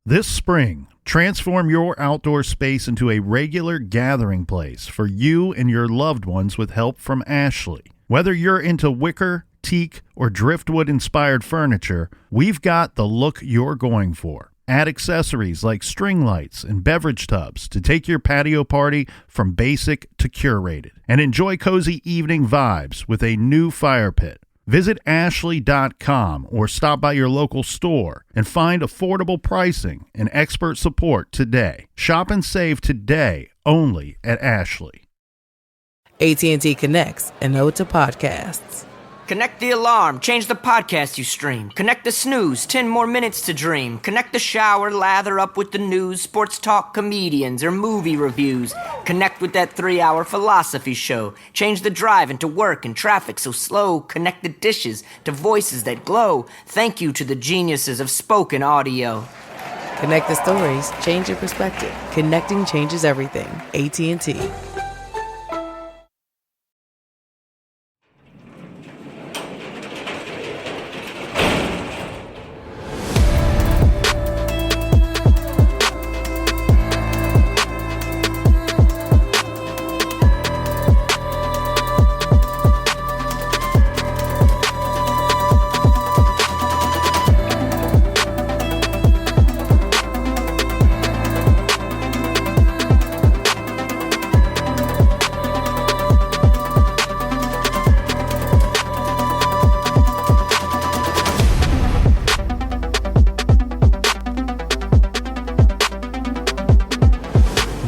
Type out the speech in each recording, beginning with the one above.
This spring, transform your outdoor space into a regular gathering place for you and your loved ones with help from Ashley. Whether you're into wicker, teak, or driftwood-inspired furniture, we've got the look you're going for. Add accessories like string lights and beverage tubs to take your patio party from basic to curated. And enjoy cozy evening vibes with a new fire pit. Visit ashley.com or stop by your local store and find affordable pricing and expert support today. Shop and save today only at Ashley. AT&T connects an ode to podcasts. Connect the alarm, change the podcast you stream. Connect the snooze, 10 more minutes to dream. Connect the shower, lather up with the news, sports talk, comedians, or movie reviews. Connect with that 3-hour philosophy show. Change the drive into work and traffic so slow. Connect the dishes to voices that glow. Thank you to the geniuses of spoken audio. Connect the stories, change your perspective. Connecting changes everything. AT&T.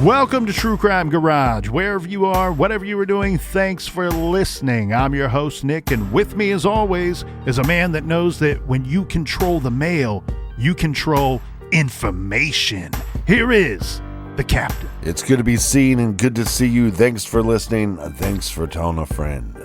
Welcome to True Crime Garage. Wherever you are, whatever you are doing, thanks for listening. I'm your host, Nick, and with me, as always, is a man that knows that when you control the mail, you control information. Here is the captain. It's good to be seen and good to see you. Thanks for listening. Thanks for telling a friend.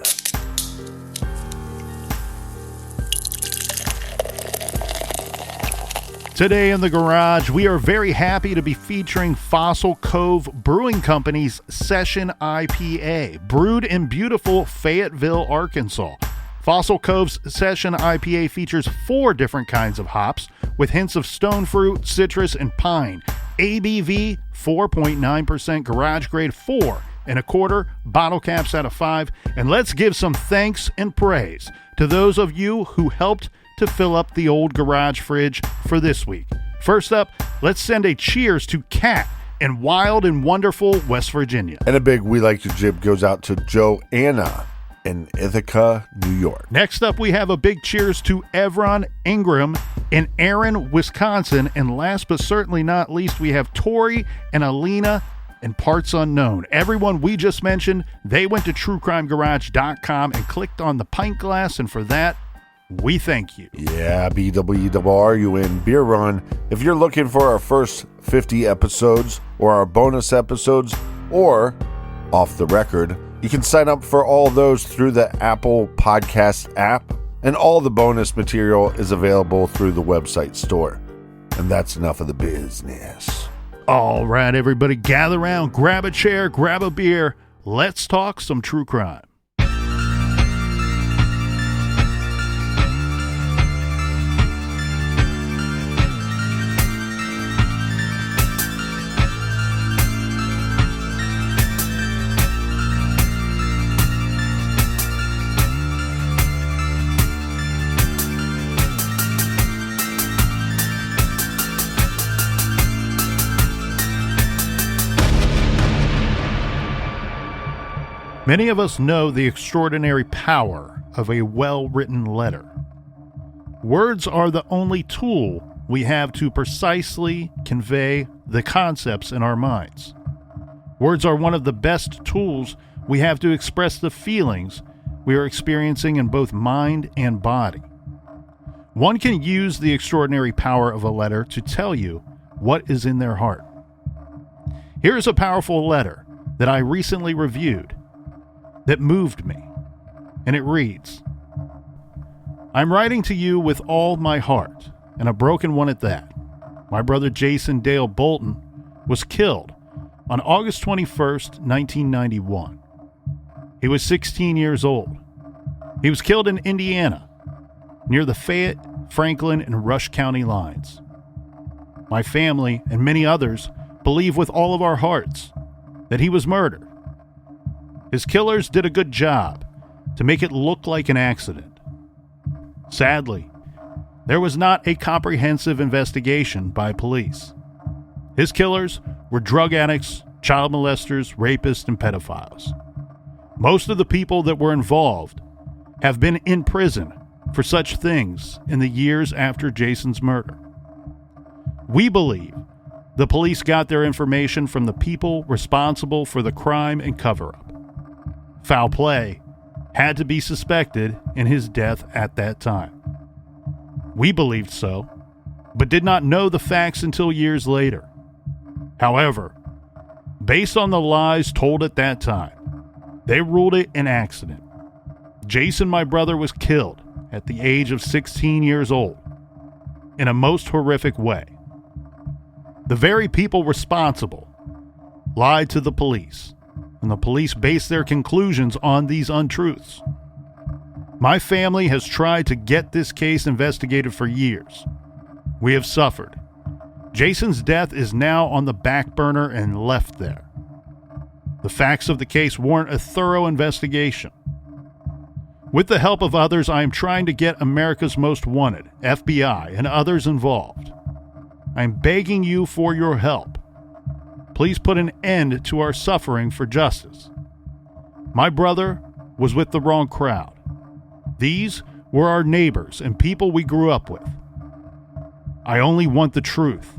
Today in the garage, we are very happy to be featuring Fossil Cove Brewing Company's Session IPA, brewed in beautiful Fayetteville, Arkansas. Fossil Cove's Session IPA features 4 different kinds of hops with hints of stone fruit, citrus, and pine. ABV 4.9%, garage grade 4.25, bottle caps out of 5. And let's give some thanks and praise to those of you who helped to fill up the old garage fridge for this week. First up, let's send a cheers to Kat in wild and wonderful West Virginia. And a big we like to jib goes out to Joanna in Ithaca, New York. Next up, we have a big cheers to Evron Ingram in Erin, Wisconsin. And last but certainly not least, we have Tori and Alina in Parts Unknown. Everyone we just mentioned, they went to truecrimegarage.com and clicked on the pint glass, and for that, we thank you. Yeah, BWRUN Beer Run. If you're looking for our first 50 episodes or our bonus episodes or off the record, you can sign up for all those through the Apple Podcast app, and all the bonus material is available through the website store. And that's enough of the business. All right, everybody, gather around, grab a chair, grab a beer. Let's talk some true crime. Many of us know the extraordinary power of a well-written letter. Words are the only tool we have to precisely convey the concepts in our minds. Words are one of the best tools we have to express the feelings we are experiencing in both mind and body. One can use the extraordinary power of a letter to tell you what is in their heart. Here's a powerful letter that I recently reviewed that moved me, and it reads, "I'm writing to you with all my heart, and a broken one at that. My brother Jason Dale Bolton was killed on August 21st, 1991. He was 16 years old. He was killed in Indiana, near the Fayette, Franklin, and Rush County lines. My family and many others believe with all of our hearts that he was murdered. His killers did a good job to make it look like an accident. Sadly, there was not a comprehensive investigation by police. His killers were drug addicts, child molesters, rapists, and pedophiles. Most of the people that were involved have been in prison for such things in the years after Jason's murder. We believe the police got their information from the people responsible for the crime and cover-up. Foul play had to be suspected in his death at that time. We believed so, but did not know the facts until years later. However, based on the lies told at that time, they ruled it an accident. Jason, my brother, was killed at the age of 16 years old in a most horrific way. The very people responsible lied to the police, and the police based their conclusions on these untruths. My family has tried to get this case investigated for years. We have suffered. Jason's death is now on the back burner and left there. The facts of the case warrant a thorough investigation. With the help of others, I am trying to get America's Most Wanted, FBI, and others involved. I am begging you for your help. Please put an end to our suffering for justice. My brother was with the wrong crowd. These were our neighbors and people we grew up with. I only want the truth.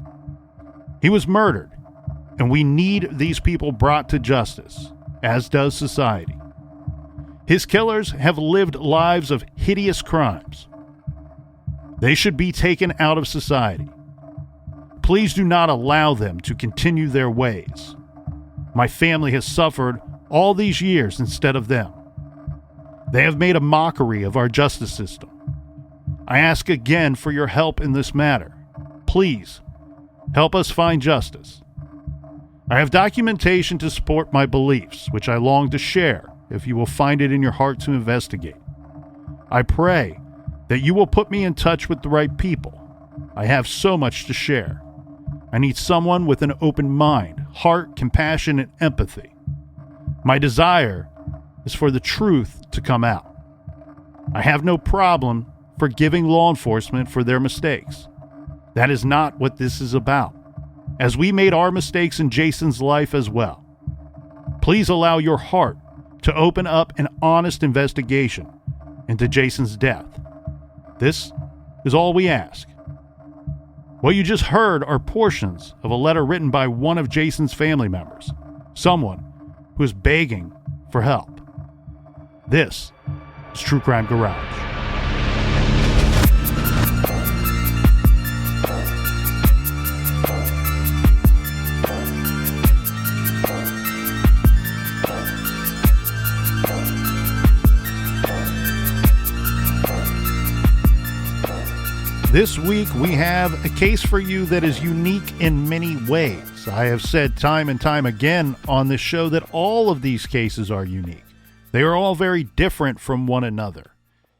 He was murdered, and we need these people brought to justice, as does society. His killers have lived lives of hideous crimes. They should be taken out of society. Please do not allow them to continue their ways. My family has suffered all these years instead of them. They have made a mockery of our justice system. I ask again for your help in this matter. Please, help us find justice. I have documentation to support my beliefs, which I long to share if you will find it in your heart to investigate. I pray that you will put me in touch with the right people. I have so much to share. I need someone with an open mind, heart, compassion, and empathy. My desire is for the truth to come out. I have no problem forgiving law enforcement for their mistakes. That is not what this is about, as we made our mistakes in Jason's life as well. Please allow your heart to open up an honest investigation into Jason's death. This is all we ask. What you just heard are portions of a letter written by one of Jason's family members, someone who is begging for help. This is True Crime Garage. This week, we have a case for you that is unique in many ways. I have said time and time again on this show that all of these cases are unique. They are all very different from one another.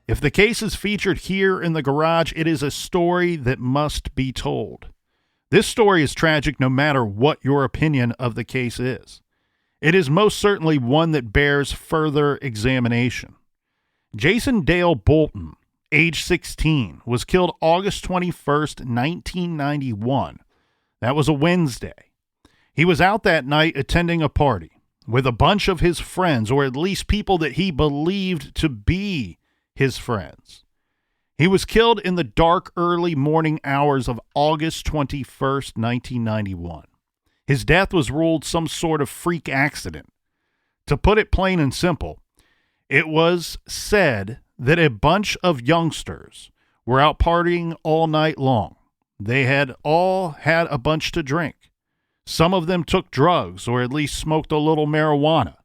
If the case is featured here in the garage, it is a story that must be told. This story is tragic no matter what your opinion of the case is. It is most certainly one that bears further examination. Jason Dale Bolton, age 16, was killed August 21st, 1991. That was a Wednesday. He was out that night attending a party with a bunch of his friends, or at least people that he believed to be his friends. He was killed in the dark, early morning hours of August 21st, 1991. His death was ruled some sort of freak accident. To put it plain and simple, it was said that a bunch of youngsters were out partying all night long. They had all had a bunch to drink. Some of them took drugs, or at least smoked a little marijuana.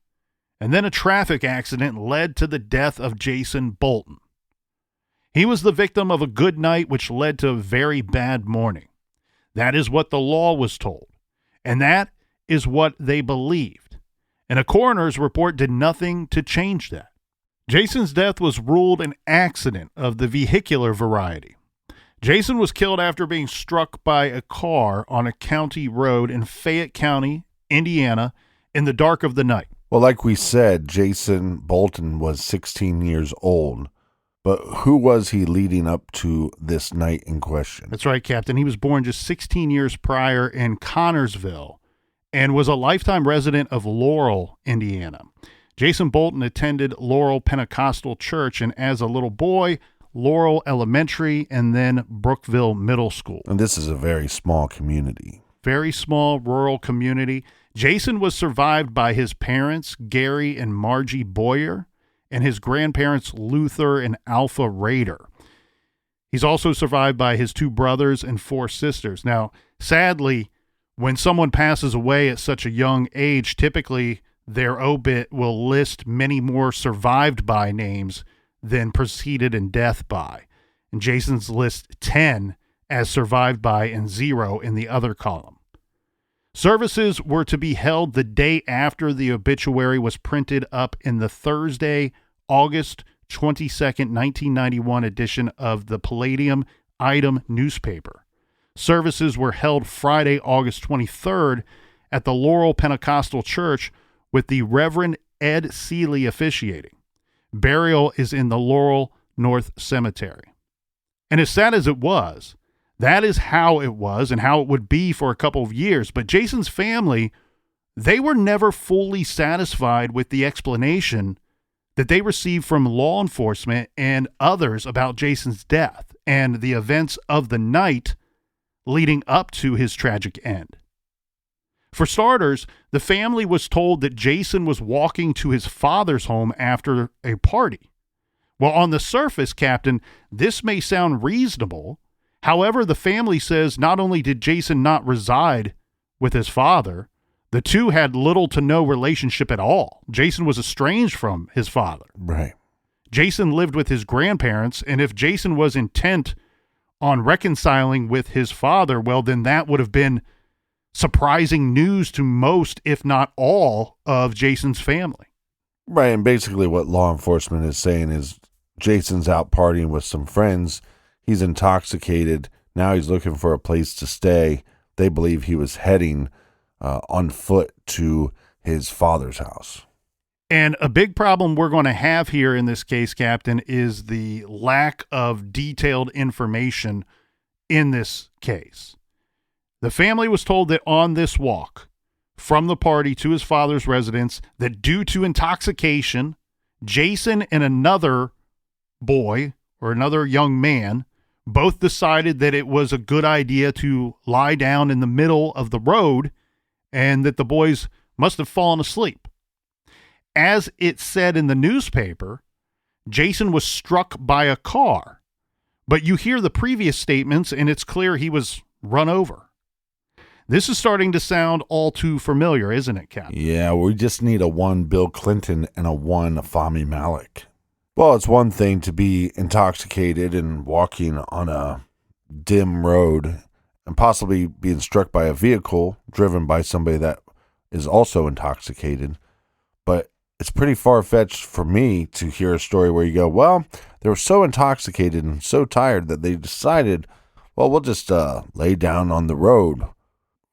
And then a traffic accident led to the death of Jason Bolton. He was the victim of a good night which led to a very bad morning. That is what the law was told. And that is what they believed. And a coroner's report did nothing to change that. Jason's death was ruled an accident of the vehicular variety. Jason was killed after being struck by a car on a county road in Fayette County, Indiana, in the dark of the night. Well, like we said, Jason Bolton was 16 years old. But who was he leading up to this night in question? That's right, Captain. He was born just 16 years prior in Connorsville and was a lifetime resident of Laurel, Indiana. Jason Bolton attended Laurel Pentecostal Church, and as a little boy, Laurel Elementary, and then Brookville Middle School. And this is a very small community. Very small rural community. Jason was survived by his parents, Gary and Margie Boyer, and his grandparents, Luther and Alpha Rader. He's also survived by his 2 brothers and 4 sisters. Now, sadly, when someone passes away at such a young age, typically their obit will list many more survived by names than preceded in death by. And Jason's lists 10 as survived by and 0 in the other column. Services were to be held the day after the obituary was printed up in the Thursday, August 22nd, 1991 edition of the Palladium Item newspaper. Services were held Friday, August 23rd at the Laurel Pentecostal Church with the Reverend Ed Seeley officiating. Burial is in the Laurel North Cemetery. And as sad as it was, that is how it was and how it would be for a couple of years. But Jason's family, they were never fully satisfied with the explanation that they received from law enforcement and others about Jason's death and the events of the night leading up to his tragic end. For starters, the family was told that Jason was walking to his father's home after a party. Well, on the surface, Captain, this may sound reasonable. However, the family says not only did Jason not reside with his father, the two had little to no relationship at all. Jason was estranged from his father. Right. Jason lived with his grandparents, and if Jason was intent on reconciling with his father, well, then that would have been surprising news to most, if not all, of Jason's family. Right, and basically what law enforcement is saying is Jason's out partying with some friends. He's intoxicated. Now he's looking for a place to stay. They believe he was heading on foot to his father's house. And a big problem we're going to have here in this case, Captain, is the lack of detailed information in this case. The family was told that on this walk from the party to his father's residence, that due to intoxication, Jason and another boy or another young man both decided that it was a good idea to lie down in the middle of the road and that the boys must have fallen asleep. As it said in the newspaper, Jason was struck by a car, but you hear the previous statements and it's clear he was run over. This is starting to sound all too familiar, isn't it, Captain? Yeah, we just need a 1 Bill Clinton and a 1 Fahmy Malek. Well, it's one thing to be intoxicated and walking on a dim road and possibly being struck by a vehicle driven by somebody that is also intoxicated. But it's pretty far-fetched for me to hear a story where you go, well, they were so intoxicated and so tired that they decided, well, we'll just lay down on the road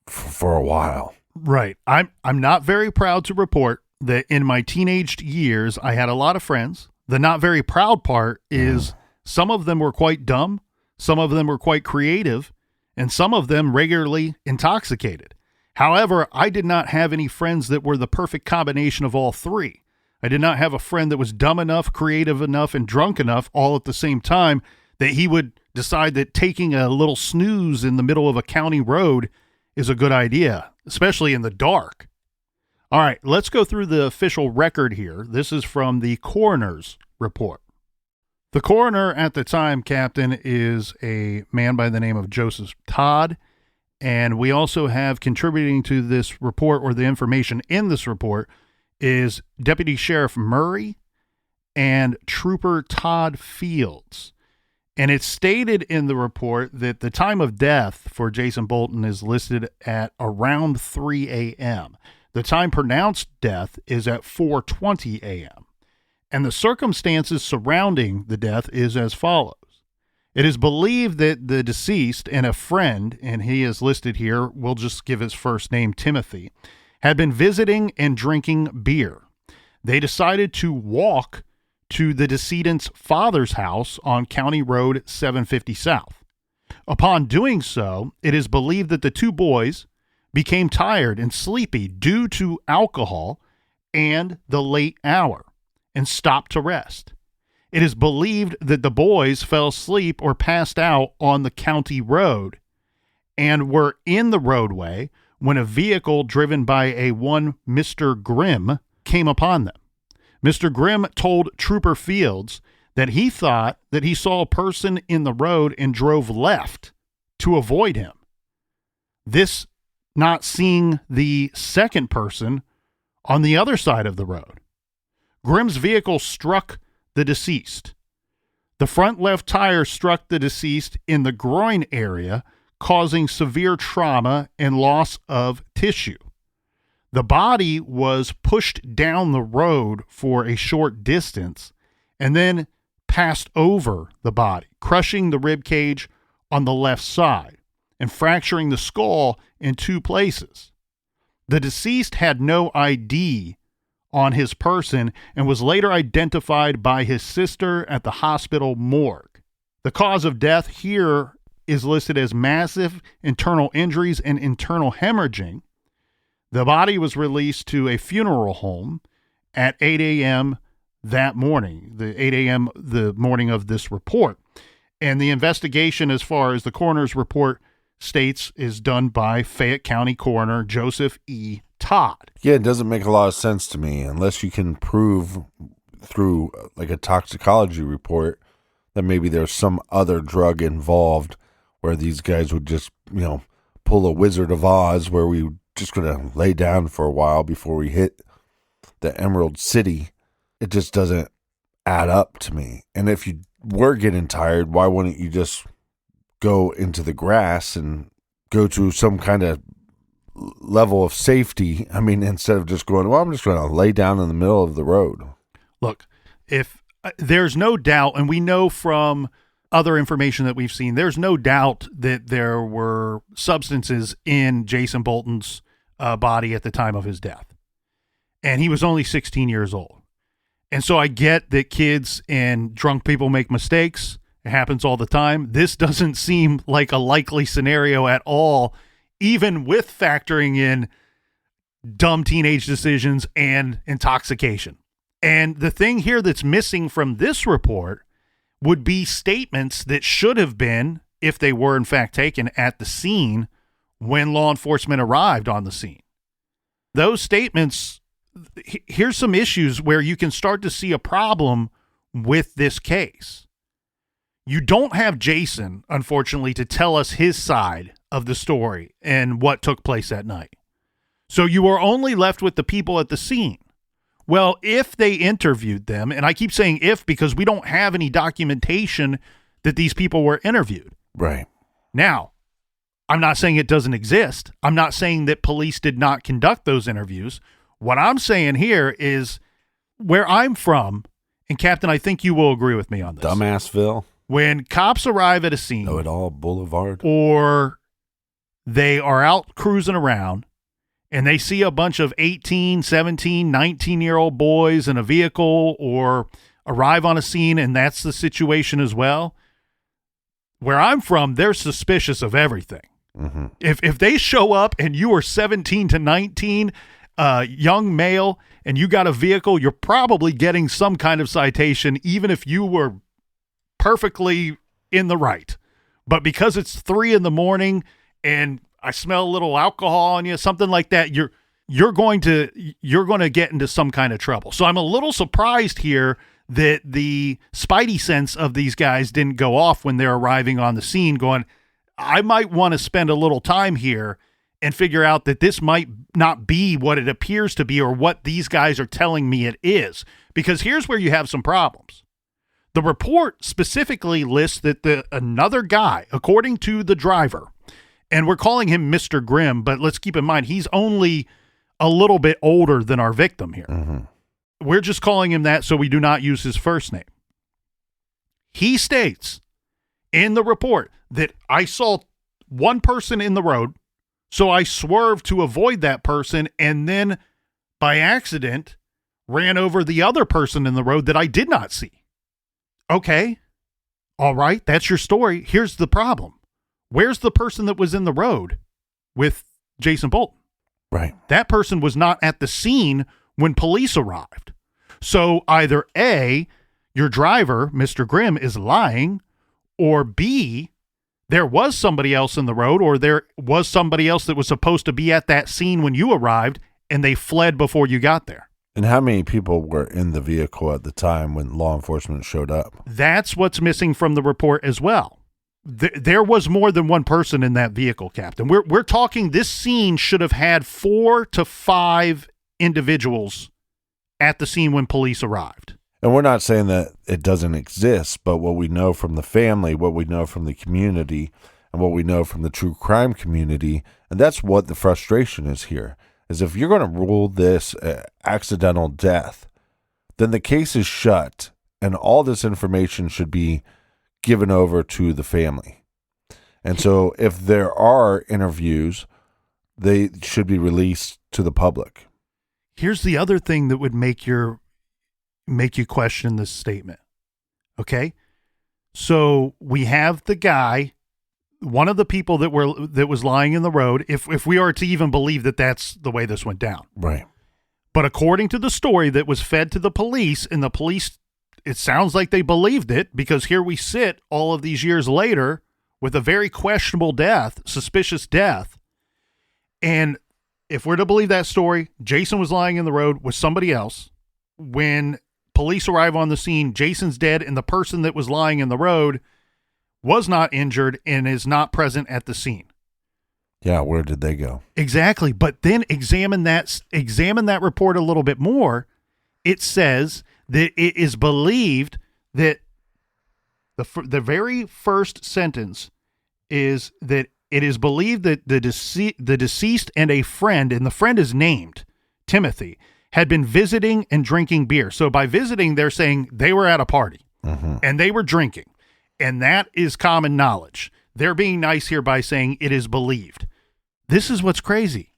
for a while. Right. I'm not very proud to report that in my teenage years, I had a lot of friends. The not very proud part is some of them were quite dumb, some of them were quite creative, and some of them regularly intoxicated. However, I did not have any friends that were the perfect combination of all three. I did not have a friend that was dumb enough, creative enough, and drunk enough all at the same time that he would decide that taking a little snooze in the middle of a county road is a good idea, especially in the dark. All right, let's go through the official record here. This is from the coroner's report. The coroner at the time, Captain, is a man by the name of Joseph Todd, and we also have contributing to this report, or the information in this report, is Deputy Sheriff Murray and Trooper Todd Fields. And it's stated in the report that the time of death for Jason Bolton is listed at around 3 a.m. The time pronounced death is at 4:20 a.m. And the circumstances surrounding the death is as follows. It is believed that the deceased and a friend, and he is listed here, we'll just give his first name, Timothy, had been visiting and drinking beer. They decided to walk to the decedent's father's house on County Road 750 South. Upon doing so, it is believed that the two boys became tired and sleepy due to alcohol and the late hour and stopped to rest. It is believed that the boys fell asleep or passed out on the county road and were in the roadway when a vehicle driven by a one Mr. Grimm came upon them. Mr. Grimm told Trooper Fields that he thought that he saw a person in the road and drove left to avoid him. This not seeing the second person on the other side of the road. Grimm's vehicle struck the deceased. The front left tire struck the deceased in the groin area, causing severe trauma and loss of tissue. The body was pushed down the road for a short distance and then passed over the body, crushing the rib cage on the left side and fracturing the skull in two places. The deceased had no ID on his person and was later identified by his sister at the hospital morgue. The cause of death here is listed as massive internal injuries and internal hemorrhaging. The body was released to a funeral home at 8 a.m. that morning, the 8 a.m. the morning of this report. And the investigation, as far as the coroner's report states, is done by Fayette County Coroner Joseph E. Todd. Yeah, it doesn't make a lot of sense to me unless you can prove through like a toxicology report that maybe there's some other drug involved where these guys would just, pull a Wizard of Oz where we just going to lay down for a while before we hit the Emerald City. It just doesn't add up to me. And if you were getting tired, why wouldn't you just go into the grass and go to some kind of level of safety? I mean, instead of just going, well, I'm just going to lay down in the middle of the road. Look, if there's no doubt, and we know from other information that we've seen, there's no doubt that there were substances in Jason Bolton's body at the time of his death. And he was only 16 years old. And so I get that kids and drunk people make mistakes. It happens all the time. This doesn't seem like a likely scenario at all, even with factoring in dumb teenage decisions and intoxication. And the thing here that's missing from this report would be statements that should have been, if they were in fact taken at the scene when law enforcement arrived on the scene. Those statements, here's some issues where you can start to see a problem with this case. You don't have Jason, unfortunately, to tell us his side of the story and what took place that night. So you are only left with the people at the scene. Well, if they interviewed them, and I keep saying if because we don't have any documentation that these people were interviewed. Right. Now, I'm not saying it doesn't exist. I'm not saying that police did not conduct those interviews. What I'm saying here is where I'm from, and Captain, I think you will agree with me on this. Dumbassville. When cops arrive at a scene. Know-it-all Boulevard. Or they are out cruising around and they see a bunch of 18, 17, 19-year-old boys in a vehicle or arrive on a scene and that's the situation as well. Where I'm from, they're suspicious of everything. Mm-hmm. If they show up and you are 17 to 19, young male, and you got a vehicle, you're probably getting some kind of citation, even if you were perfectly in the right. But because it's 3 a.m. and I smell a little alcohol on you, something like that, you're going to get into some kind of trouble. So I'm a little surprised here that the spidey sense of these guys didn't go off when they're arriving on the scene going, I might want to spend a little time here and figure out that this might not be what it appears to be or what these guys are telling me it is. Because here's where you have some problems. The report specifically lists that another guy, according to the driver, and we're calling him Mr. Grimm, but let's keep in mind, he's only a little bit older than our victim here. Mm-hmm. We're just calling him that so we do not use his first name. He states in the report that I saw one person in the road, so I swerved to avoid that person, and then by accident ran over the other person in the road that I did not see. Okay. All right. That's your story. Here's the problem. Where's the person that was in the road with Jason Bolton? Right. That person was not at the scene when police arrived. So either A, your driver, Mr. Grimm, is lying, or B, there was somebody else in the road, or there was somebody else that was supposed to be at that scene when you arrived, and they fled before you got there. And how many people were in the vehicle at the time when law enforcement showed up? That's what's missing from the report as well. There was more than one person in that vehicle, Captain. We're talking this scene should have had 4 to 5 individuals at the scene when police arrived. And we're not saying that it doesn't exist, but what we know from the family, what we know from the community, and what we know from the true crime community, and that's what the frustration is here, is if you're going to rule this accidental death, then the case is shut, and all this information should be given over to the family. And so if there are interviews, they should be released to the public. Here's the other thing that would make you question this statement. Okay? So we have the guy, one of the people that was lying in the road, if we are to even believe that that's the way this went down. Right. But according to the story that was fed to the police, and the police, it sounds like they believed it, because here we sit all of these years later with a very questionable death, suspicious death. And if we're to believe that story, Jason was lying in the road with somebody else. When police arrive on the scene, Jason's dead, and the person that was lying in the road was not injured and is not present at the scene. Yeah, where did they go? Exactly. But then examine that report a little bit more. It says that it is believed that the very first sentence is that it is believed that the deceased and a friend, and the friend is named Timothy, had been visiting and drinking beer. So by visiting, they're saying they were at a party and they were drinking. And that is common knowledge. They're being nice here by saying it is believed. This is what's crazy.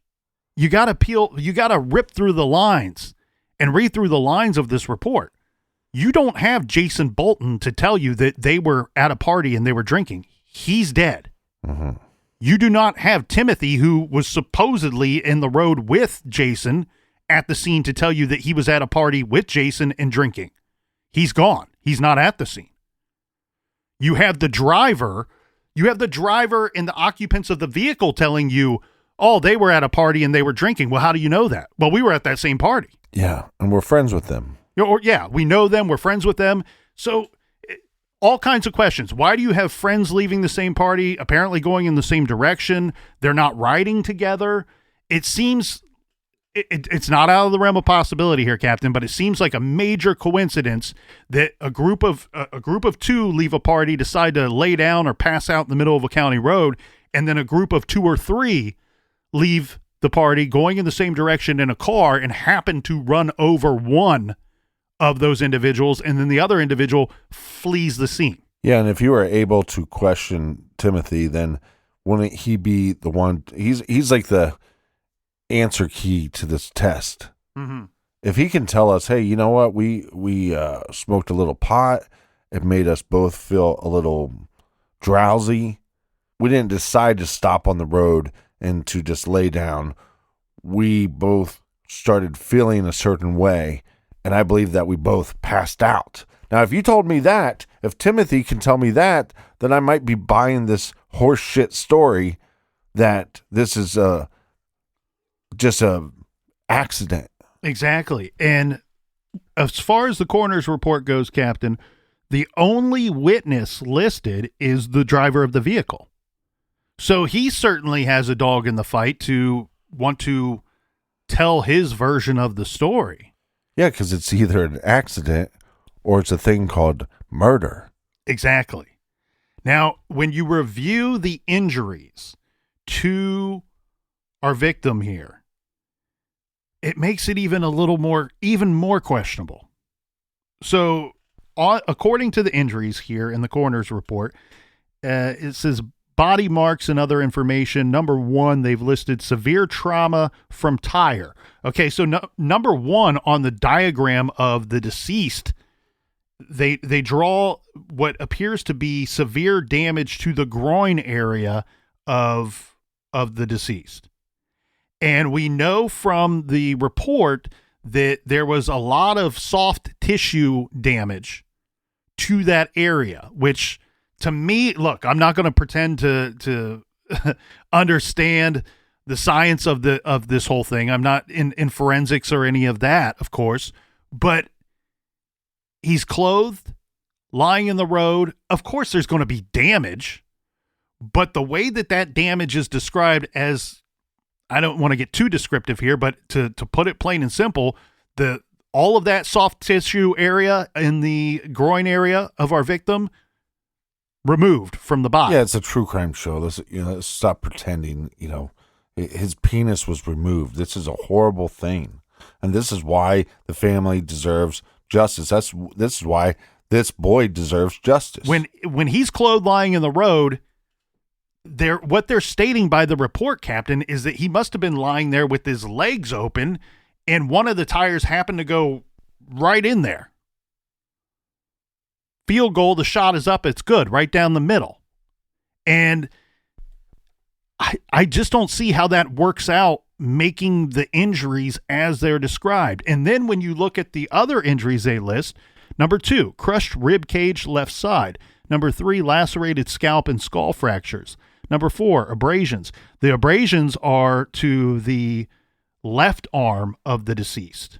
You got to rip through the lines and read through the lines of this report. You don't have Jason Bolton to tell you that they were at a party and they were drinking. He's dead. You do not have Timothy, who was supposedly in the road with Jason, at the scene to tell you that he was at a party with Jason and drinking. He's gone. He's not at the scene. You have the driver and the occupants of the vehicle telling you, oh, they were at a party and they were drinking. Well, how do you know that? Well, we were at that same party. Yeah, and we're friends with them. We know them. We're friends with them. So all kinds of questions. Why do you have friends leaving the same party, apparently going in the same direction? They're not riding together. It seems it's not out of the realm of possibility here, Captain, but it seems like a major coincidence that a group of 2 leave a party, decide to lay down or pass out in the middle of a county road, and then a group of 2 or 3 leave the party going in the same direction in a car and happen to run over one of those individuals, and then the other individual flees the scene. Yeah, and if you were able to question Timothy, then wouldn't he be the one? He's like the answer key to this test. If he can tell us, hey, you know what, we smoked a little pot, it made us both feel a little drowsy, we didn't decide to stop on the road and to just lay down, we both started feeling a certain way, and I believe that we both passed out. Now, if you told me that, if Timothy can tell me that, then I might be buying this horseshit story that this is just a accident. Exactly. And as far as the coroner's report goes, Captain, the only witness listed is the driver of the vehicle. So he certainly has a dog in the fight to want to tell his version of the story. Yeah, because it's either an accident or it's a thing called murder. Exactly. Now, when you review the injuries to our victim here, it makes it even more questionable. So, according to the injuries here in the coroner's report, it says body marks and other information. Number one, they've listed severe trauma from tire. Okay, so number one on the diagram of the deceased, they draw what appears to be severe damage to the groin area of the deceased. And we know from the report that there was a lot of soft tissue damage to that area, which to me, look, I'm not going to pretend to understand the science of this whole thing. I'm not in forensics or any of that, of course, but he's clothed, lying in the road. Of course, there's going to be damage, but the way that damage is described as, I don't want to get too descriptive here, but to put it plain and simple, all of that soft tissue area in the groin area of our victim removed from the body. Yeah, it's a true crime show. Let's stop pretending. His penis was removed. This is a horrible thing, and this is why the family deserves justice. This is why this boy deserves justice. When he's clothed, lying in the road, what they're stating by the report, Captain, is that he must have been lying there with his legs open, and one of the tires happened to go right in there. Field goal, the shot is up, it's good, right down the middle. And I just don't see how that works out, making the injuries as they're described. And then when you look at the other injuries they list, number 2, crushed rib cage left side. Number 3, lacerated scalp and skull fractures. Number 4, abrasions. The abrasions are to the left arm of the deceased.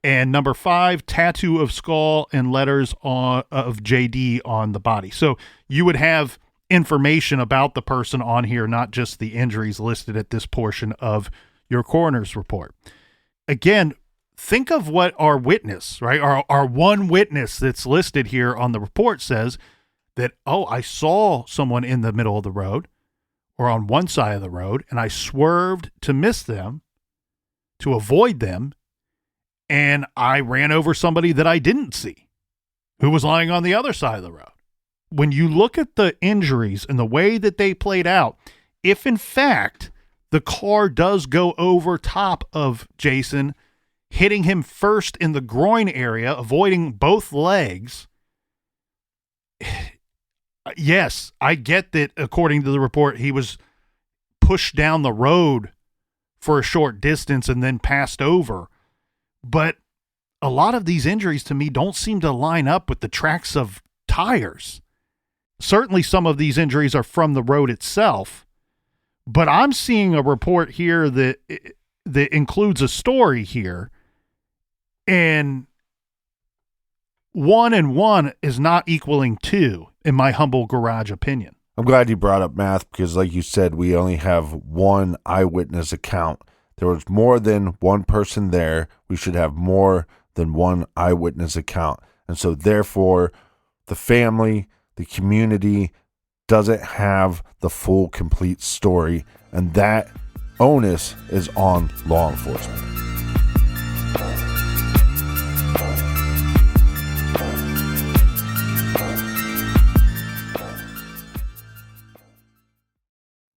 And number 5, tattoo of skull and letters of JD on the body. So you would have information about the person on here, not just the injuries listed at this portion of your coroner's report. Again, think of what our witness, right? Our one witness that's listed here on the report says that, I saw someone in the middle of the road or on one side of the road, and I swerved to miss them, to avoid them, and I ran over somebody that I didn't see who was lying on the other side of the road. When you look at the injuries and the way that they played out, if in fact the car does go over top of Jason, hitting him first in the groin area, avoiding both legs, yes, I get that according to the report, he was pushed down the road for a short distance and then passed over. But a lot of these injuries to me don't seem to line up with the tracks of tires. Certainly some of these injuries are from the road itself, but I'm seeing a report here that includes a story here, and 1 and 1 is not equaling 2, in my humble garage opinion. I'm glad you brought up math because, like you said, we only have one eyewitness account. There was more than one person there. We should have more than one eyewitness account. And so, therefore, the family, the community doesn't have the full, complete story. And that onus is on law enforcement.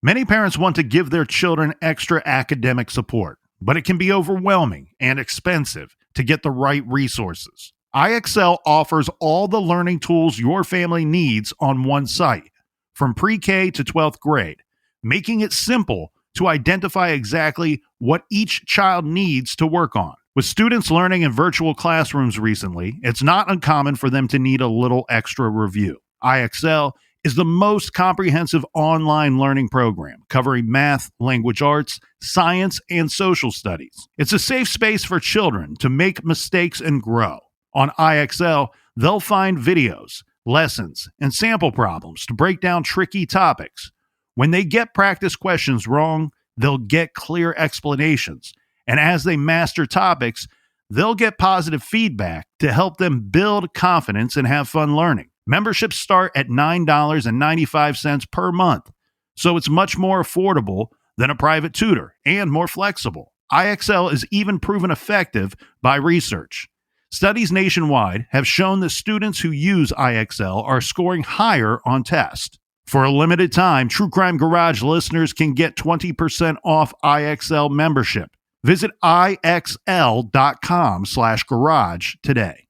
Many parents want to give their children extra academic support, but it can be overwhelming and expensive to get the right resources. IXL offers all the learning tools your family needs on one site, from pre-K to 12th grade, making it simple to identify exactly what each child needs to work on. With students learning in virtual classrooms recently, it's not uncommon for them to need a little extra review. IXL is the most comprehensive online learning program covering math, language arts, science, and social studies. It's a safe space for children to make mistakes and grow. On IXL, they'll find videos, lessons, and sample problems to break down tricky topics. When they get practice questions wrong, they'll get clear explanations. And as they master topics, they'll get positive feedback to help them build confidence and have fun learning. Memberships start at $9.95 per month, so it's much more affordable than a private tutor and more flexible. IXL is even proven effective by research. Studies nationwide have shown that students who use IXL are scoring higher on tests. For a limited time, True Crime Garage listeners can get 20% off IXL membership. Visit IXL.com/garage today.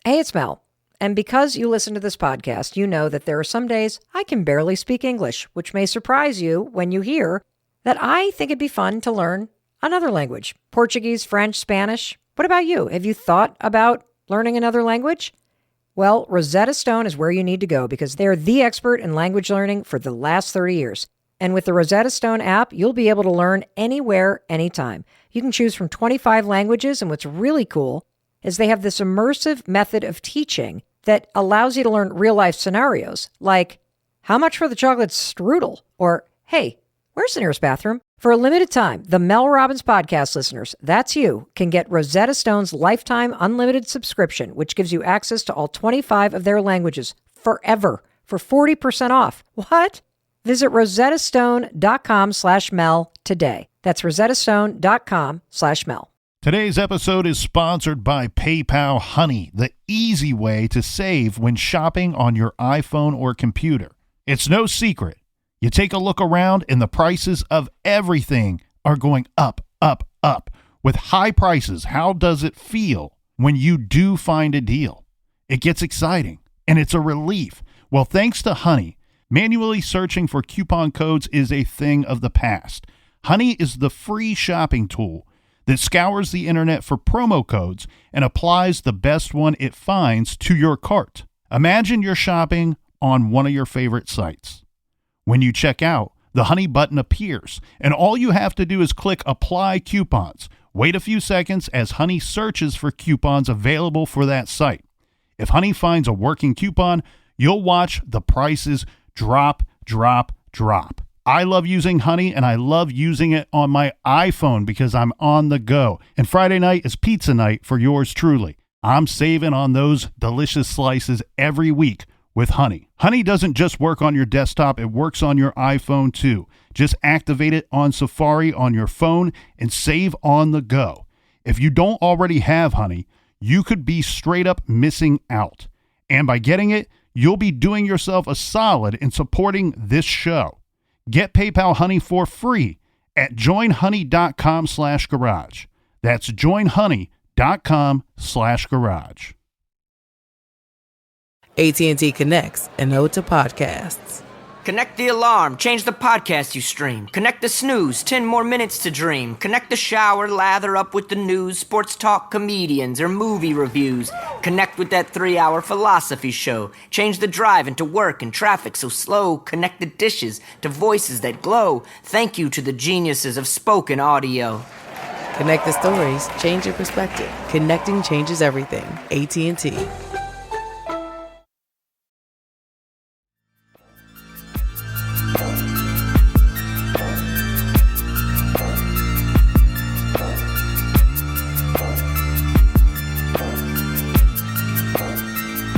Hey, it's Mel. And because you listen to this podcast, you know that there are some days I can barely speak English, which may surprise you when you hear that I think it'd be fun to learn another language. Portuguese, French, Spanish. What about you? Have you thought about learning another language? Well, Rosetta Stone is where you need to go because they're the expert in language learning for the last 30 years. And with the Rosetta Stone app, you'll be able to learn anywhere, anytime. You can choose from 25 languages, and what's really cool is they have this immersive method of teaching that allows you to learn real-life scenarios, like, how much for the chocolate strudel? Or, hey, where's the nearest bathroom? For a limited time, the Mel Robbins podcast listeners, that's you, can get Rosetta Stone's lifetime unlimited subscription, which gives you access to all 25 of their languages forever for 40% off. What? Visit rosettastone.com/Mel today. That's rosettastone.com/Mel. Today's episode is sponsored by PayPal Honey, the easy way to save when shopping on your iPhone or computer. It's no secret. You take a look around and the prices of everything are going up, up, up. With high prices, how does it feel when you do find a deal? It gets exciting and it's a relief. Well, thanks to Honey, manually searching for coupon codes is a thing of the past. Honey is the free shopping tool that scours the internet for promo codes and applies the best one it finds to your cart. Imagine you're shopping on one of your favorite sites. When you check out, the Honey button appears, and all you have to do is click Apply Coupons. Wait a few seconds as Honey searches for coupons available for that site. If Honey finds a working coupon, you'll watch the prices drop, drop, drop. I love using Honey, and I love using it on my iPhone because I'm on the go. And Friday night is pizza night for yours truly. I'm saving on those delicious slices every week with Honey. Honey doesn't just work on your desktop, it works on your iPhone too. Just activate it on Safari on your phone and save on the go. If you don't already have Honey, you could be straight up missing out. And by getting it, you'll be doing yourself a solid in supporting this show. Get PayPal Honey for free at joinhoney.com/garage. That's joinhoney.com/garage. AT&T connects and ode to podcasts. Connect the alarm, change the podcast you stream. Connect the snooze, 10 more minutes to dream. Connect the shower, lather up with the news, sports talk, comedians, or movie reviews. Connect with that 3-hour philosophy show. Change the drive into work and traffic so slow. Connect the dishes to voices that glow. Thank you to the geniuses of spoken audio. Connect the stories, change your perspective. Connecting changes everything. AT&T.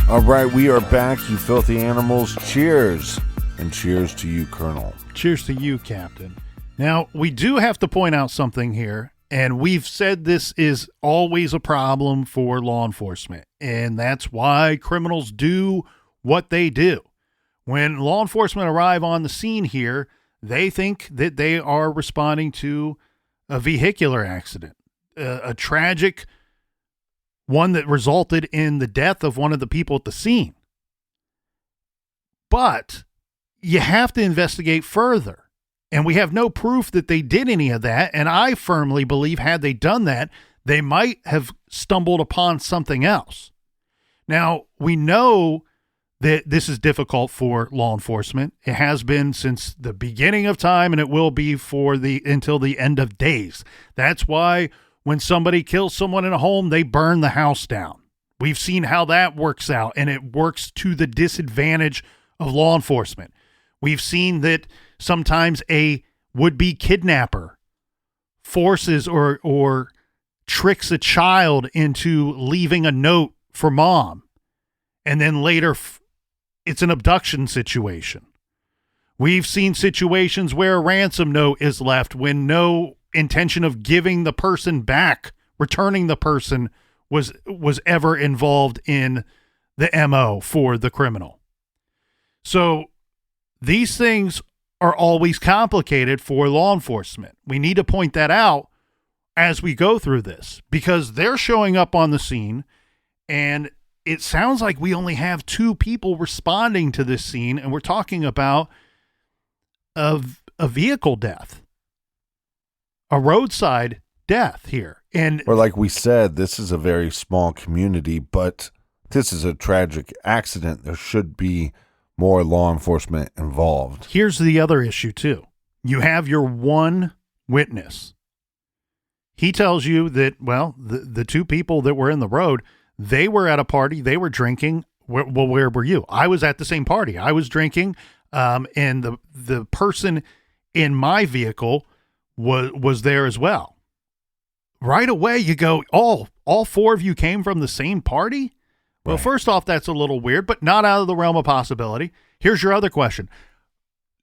All right, we are back, you filthy animals. Cheers. And cheers to you, Colonel. Cheers to you, Captain. Now, we do have to point out something here, and we've said this is always a problem for law enforcement, and that's why criminals do what they do. When law enforcement arrive on the scene here, they think that they are responding to a vehicular accident, a tragic one that resulted in the death of one of the people at the scene. But you have to investigate further. And we have no proof that they did any of that. And I firmly believe had they done that, they might have stumbled upon something else. Now, we know that this is difficult for law enforcement. It has been since the beginning of time, and it will be until the end of days. That's why when somebody kills someone in a home, they burn the house down. We've seen how that works out, and it works to the disadvantage of law enforcement. We've seen that sometimes a would-be kidnapper forces or tricks a child into leaving a note for mom, and then later it's an abduction situation. We've seen situations where a ransom note is left when no intention of giving the person back, returning the person, was ever involved in the MO for the criminal. So these things are always complicated for law enforcement. We need to point that out as we go through this, because they're showing up on the scene, and it sounds like we only have 2 people responding to this scene, and we're talking about a vehicle death, a roadside death here. And or like we said, this is a very small community, but this is a tragic accident. There should be more law enforcement involved. here's the other issue too. You have your one witness. He tells you that, well, the 2 people that were in the road, they were at a party, they were drinking. Well, where were you? I was at the same party. I was drinking, and the person in my vehicle was there as well. Right away, you go, all 4 of you came from the same party? Well, Right. first off, that's a little weird, but not out of the realm of possibility. Here's your other question.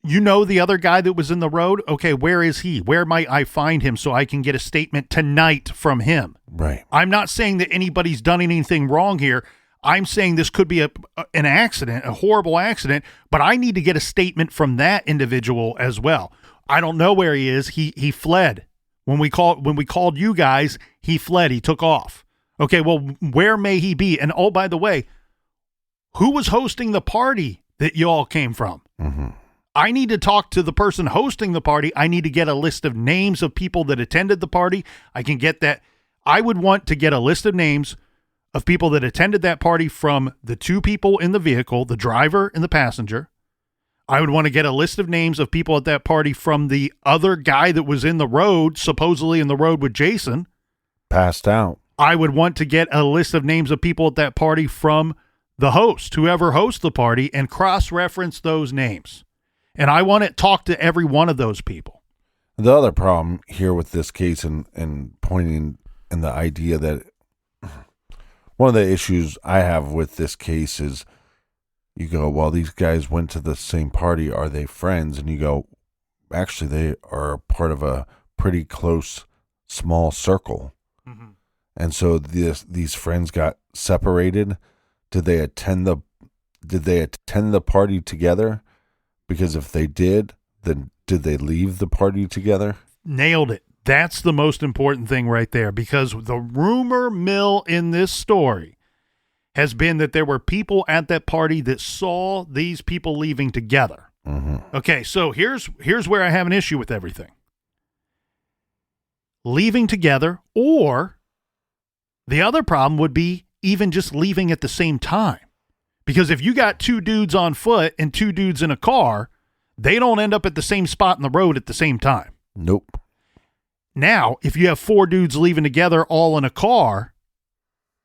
You know the other guy that was in the road? Okay, where is he? Where might I find him so I can get a statement tonight from him? Right. I'm not saying that anybody's done anything wrong here. I'm saying this could be an accident, a horrible accident, but I need to get a statement from that individual as well. I don't know where he is. He fled. When we called you guys, he fled. He took off. Okay, well, where may he be? And oh, by the way, who was hosting the party that you all came from? Mm-hmm. I need to talk to the person hosting the party. I need to get a list of names of people that attended the party. I can get that. I would want to get a list of names of people that attended that party from the 2 people in the vehicle, the driver and the passenger. I would want to get a list of names of people at that party from the other guy that was in the road, supposedly in the road with Jason. Passed out. I would want to get a list of names of people at that party from the host, whoever hosts the party, and cross-reference those names. And I want to talk to every one of those people. The other problem here with this case and pointing in the idea that one of the issues I have with this case is you go, well, these guys went to the same party. Are they friends? And you go, actually, they are part of a pretty close, small circle. Mm-hmm. And so these friends got separated. Did they attend the party together? Because if they did, then did they leave the party together? Nailed it. That's the most important thing right there, because the rumor mill in this story has been that there were people at that party that saw these people leaving together. Mm-hmm. Okay, so here's where I have an issue with everything. Leaving together, or the other problem would be even just leaving at the same time. Because if you got 2 dudes on foot and 2 dudes in a car, they don't end up at the same spot in the road at the same time. Nope. Now, if you have 4 dudes leaving together all in a car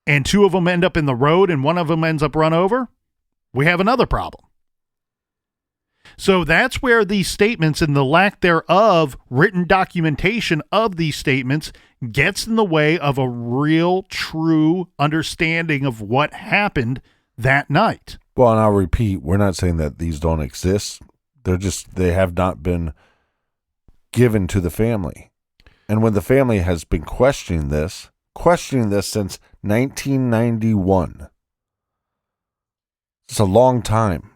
and 2 of them end up in the road and one of them ends up run over, we have another problem. So that's where these statements and the lack thereof written documentation of these statements gets in the way of a real, true understanding of what happened that night. Well, and I'll repeat, we're not saying that these don't exist. They have not been given to the family. And when the family has been questioning this since 1991, it's a long time.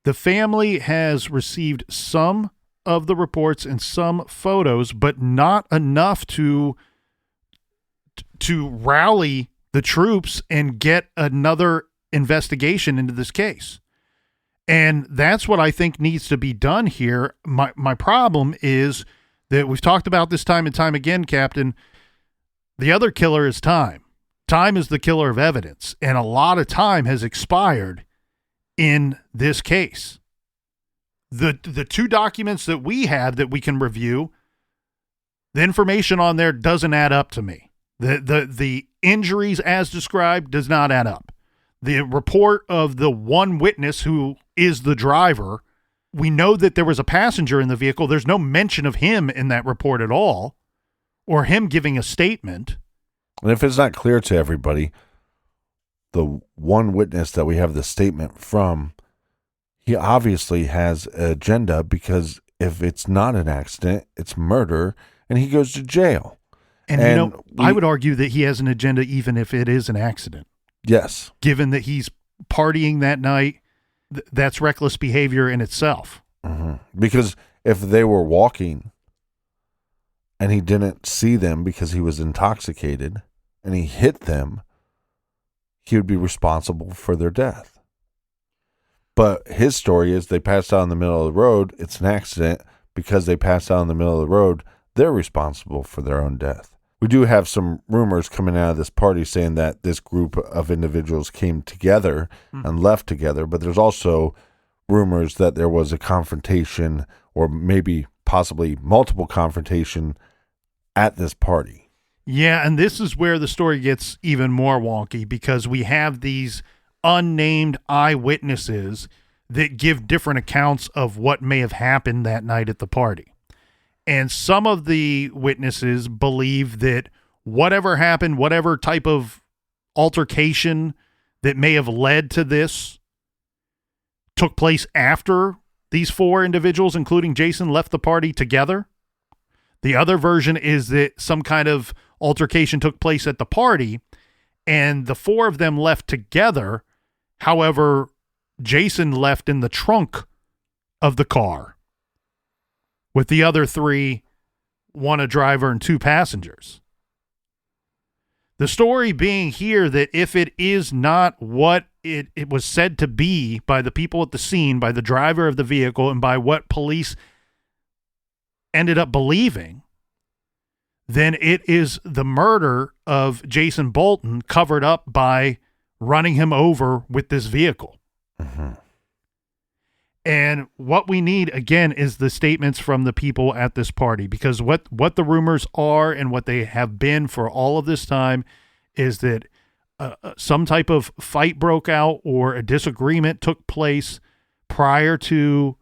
The family has received some of the reports and some photos, but not enough to rally the troops and get another investigation into this case. And that's what I think needs to be done here. My problem is that we've talked about this time and time again, Captain. The other killer is time. Time is the killer of evidence, and a lot of time has expired in this case. The 2 documents that we have that we can review, the information on there doesn't add up to me. The injuries as described does not add up. The report of the one witness who is the driver, we know that there was a passenger in the vehicle. There's no mention of him in that report at all, or him giving a statement. And if it's not clear to everybody, the one witness that we have the statement from, he obviously has an agenda, because if it's not an accident, it's murder, and he goes to jail. And I would argue that he has an agenda even if it is an accident. Yes. Given that he's partying that night, that's reckless behavior in itself. Mm-hmm. Because if they were walking and he didn't see them because he was intoxicated and he hit them, he would be responsible for their death. But his story is they passed out in the middle of the road. It's an accident. Because they passed out in the middle of the road, they're responsible for their own death. We do have some rumors coming out of this party saying that this group of individuals came together and left together, but there's also rumors that there was a confrontation or maybe possibly multiple confrontation at this party. Yeah, and this is where the story gets even more wonky because we have these unnamed eyewitnesses that give different accounts of what may have happened that night at the party. And some of the witnesses believe that whatever happened, whatever type of altercation that may have led to this took place after these four individuals, including Jason, left the party together. The other version is that some kind of altercation took place at the party and the four of them left together. However, Jason left in the trunk of the car with the other three, one a driver and two passengers. The story being here that if it is not what it was said to be by the people at the scene, by the driver of the vehicle, and by what police ended up believing, then it is the murder of Jason Bolton covered up by running him over with this vehicle. Mm-hmm. And what we need, again, is the statements from the people at this party, because what the rumors are and what they have been for all of this time is that some type of fight broke out or a disagreement took place prior to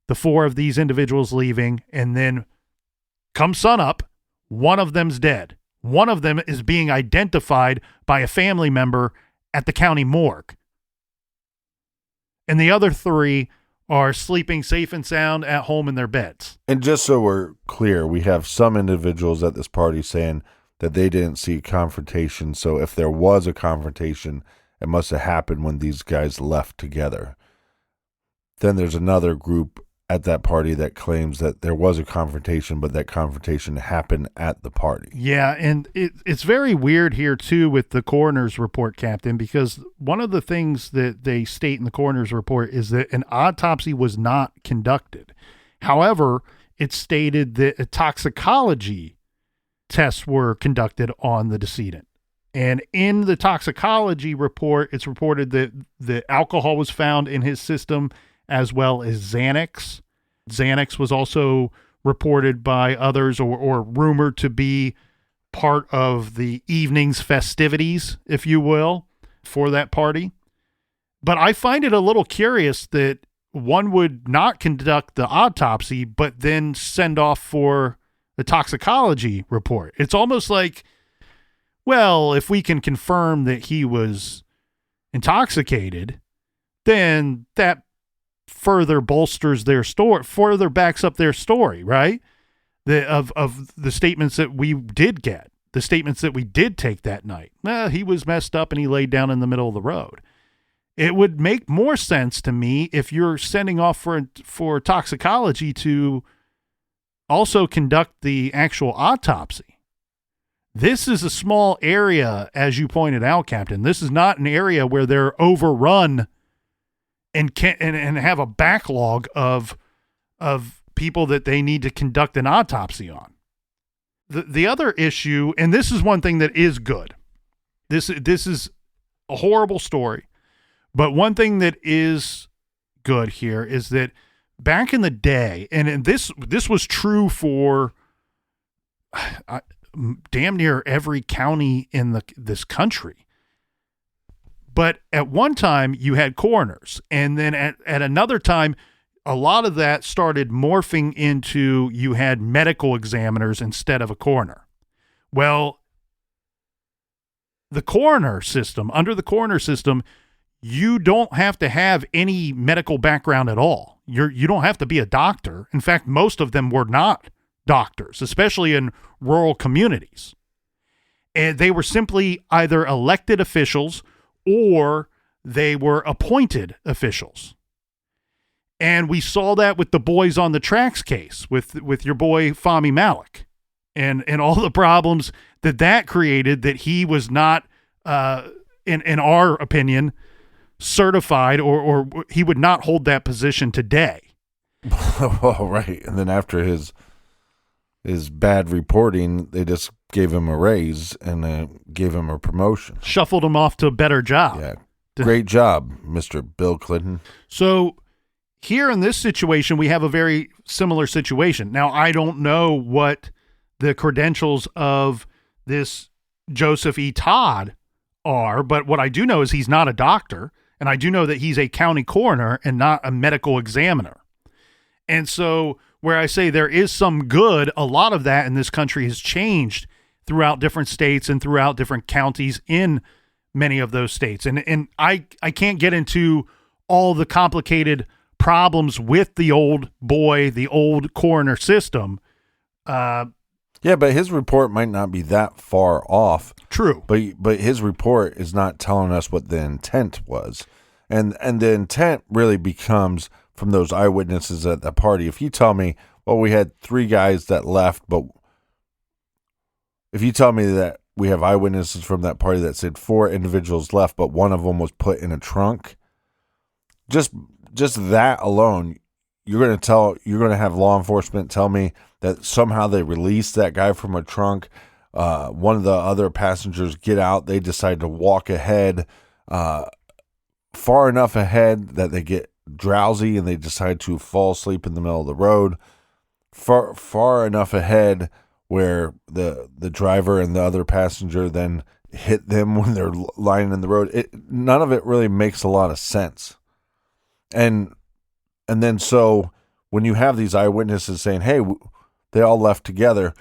the four of these individuals leaving, and then come sunup, one of them's dead. One of them is being identified by a family member at the county morgue. And the other three are sleeping safe and sound at home in their beds. And just so we're clear, we have some individuals at this party saying that they didn't see confrontation. So if there was a confrontation, it must have happened when these guys left together. Then there's another group at that party that claims that there was a confrontation, but that confrontation happened at the party. Yeah, and it's very weird here, too, with the coroner's report, Captain, because one of the things that they state in the coroner's report is that an autopsy was not conducted. However, it's stated that a toxicology tests were conducted on the decedent. And in the toxicology report, it's reported that the alcohol was found in his system as well as Xanax. Xanax was also reported by others or rumored to be part of the evening's festivities, if you will, for that party. But I find it a little curious that one would not conduct the autopsy, but then send off for the toxicology report. It's almost like, well, if we can confirm that he was intoxicated, then that further bolsters their story, further backs up their story, right? Of the statements that we did get, the statements that we did take that night. He was messed up and he laid down in the middle of the road. It would make more sense to me if you're sending off for toxicology to also conduct the actual autopsy. This is a small area, as you pointed out, Captain. This is not an area where they're overrun and have a backlog of people that they need to conduct an autopsy on. The other issue, and this is one thing that is good. This is a horrible story, but one thing that is good here is that back in the day, and this was true for damn near every county in this country. But at one time, you had coroners, and then at another time, a lot of that started morphing into you had medical examiners instead of a coroner. Well, the coroner system, under the coroner system, you don't have to have any medical background at all. You don't have to be a doctor. In fact, most of them were not doctors, especially in rural communities. And they were simply either elected officials or they were appointed officials. And we saw that with the Boys on the Tracks case with your boy Fahmy Malik and all the problems that created, that he was not, in our opinion, certified or he would not hold that position today. Well, right. And then after his bad reporting, they just gave him a raise and gave him a promotion. Shuffled him off to a better job. Yeah. Great job, Mr. Bill Clinton. So here in this situation, we have a very similar situation. Now, I don't know what the credentials of this Joseph E. Todd are, but what I do know is he's not a doctor, and I do know that he's a county coroner and not a medical examiner. And so where I say there is some good, a lot of that in this country has changed throughout different states and throughout different counties in many of those states. And I can't get into all the complicated problems with the old coroner system. Yeah, but his report might not be that far off. True. But his report is not telling us what the intent was. And the intent really becomes from those eyewitnesses at the party. If you tell me, well, we had 3 guys that left, but if you tell me that we have eyewitnesses from that party that said 4 individuals left, but one of them was put in a trunk, just that alone, you're going to have law enforcement tell me that somehow they released that guy from a trunk. One of the other passengers get out. They decide to walk ahead, far enough ahead that they get drowsy and they decide to fall asleep in the middle of the road. Far enough ahead where the driver and the other passenger then hit them when they're lying in the road. None of it really makes a lot of sense. And then so when you have these eyewitnesses saying, hey, they all left together.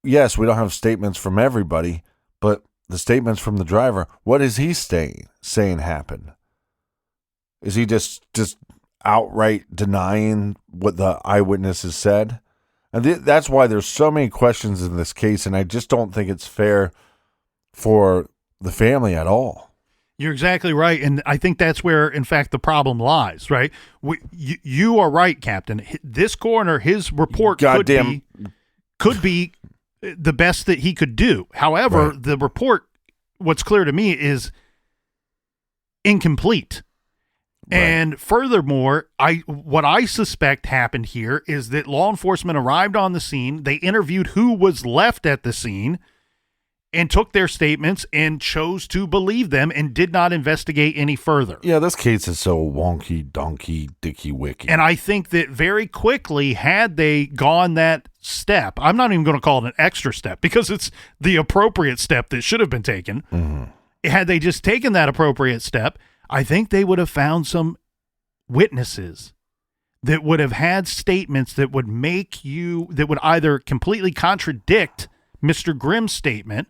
Yes, we don't have statements from everybody, but the statements from the driver, what is he saying happened? Is he just outright denying what the eyewitnesses said? And that's why there's so many questions in this case, and I just don't think it's fair for the family at all. You're exactly right, and I think that's where, in fact, the problem lies, right? You are right, Captain. This coroner, his report could be the best that he could do. However, right. The report, what's clear to me, is incomplete. Right. And furthermore, what I suspect happened here is that law enforcement arrived on the scene, they interviewed who was left at the scene, and took their statements and chose to believe them and did not investigate any further. Yeah, this case is so wonky, donkey, dicky, wicky. And I think that very quickly, had they gone that step, I'm not even going to call it an extra step because it's the appropriate step that should have been taken. Mm-hmm. Had they just taken that appropriate step, I think they would have found some witnesses that would have had statements that would that would either completely contradict Mr. Grimm's statement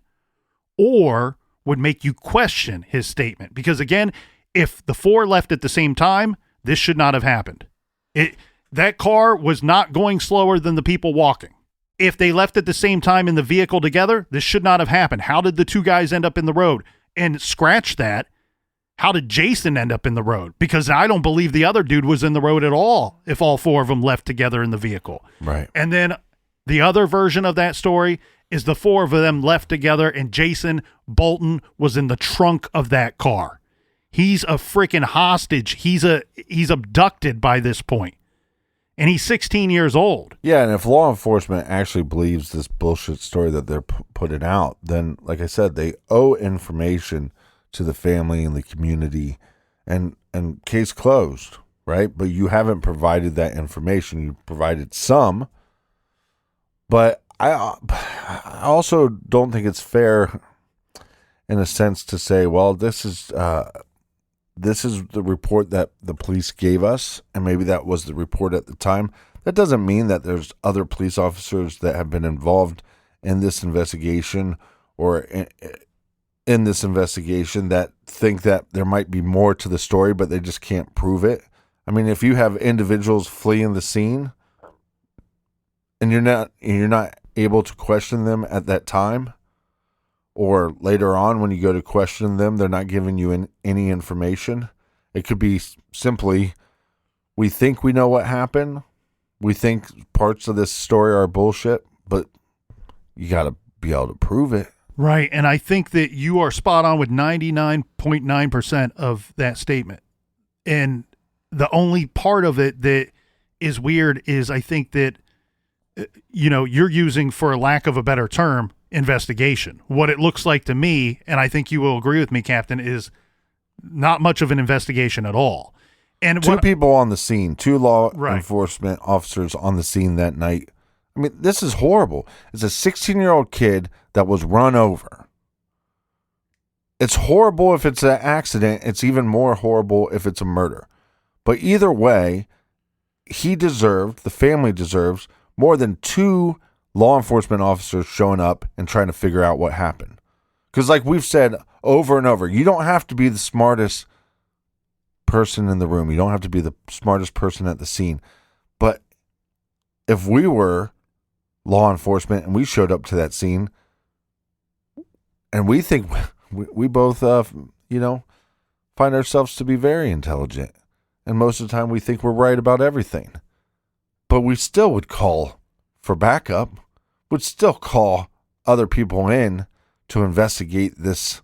or would make you question his statement. Because again, if the 4 left at the same time, this should not have happened. That car was not going slower than the people walking. If they left at the same time in the vehicle together, this should not have happened. How did the 2 guys end up in the road? And scratch that, how did Jason end up in the road? Because I don't believe the other dude was in the road at all if all 4 of them left together in the vehicle. Right. And then the other version of that story is the 4 of them left together and Jason Bolton was in the trunk of that car. He's a freaking hostage. He's abducted by this point. And he's 16 years old. Yeah, and if law enforcement actually believes this bullshit story that they're putting out, then, like I said, they owe information to the family and the community, and case closed, right? But you haven't provided that information. You provided some, but I also don't think it's fair in a sense to say, well, this is the report that the police gave us, and maybe that was the report at the time. That doesn't mean that there's other police officers that have been involved in this investigation or in this investigation that think that there might be more to the story, but they just can't prove it. I mean, if you have individuals fleeing the scene and you're not able to question them at that time, or later on when you go to question them, they're not giving you any information. It could be simply we think we know what happened. We think parts of this story are bullshit, but you got to be able to prove it. Right. And I think that you are spot on with 99.9% of that statement. And the only part of it that is weird is I think that, you're using, for lack of a better term, investigation. What it looks like to me, and I think you will agree with me, Captain, is not much of an investigation at all. And two people on the scene, two law Right. enforcement officers on the scene that night. I mean, this is horrible. It's a 16-year-old kid that was run over. It's horrible if it's an accident. It's even more horrible if it's a murder. But either way, the family deserves more than 2 law enforcement officers showing up and trying to figure out what happened. Because like we've said over and over, you don't have to be the smartest person in the room. You don't have to be the smartest person at the scene. But if we were law enforcement and we showed up to that scene and we think we both, find ourselves to be very intelligent. And most of the time we think we're right about everything. But we still would call for backup, would still call other people in to investigate this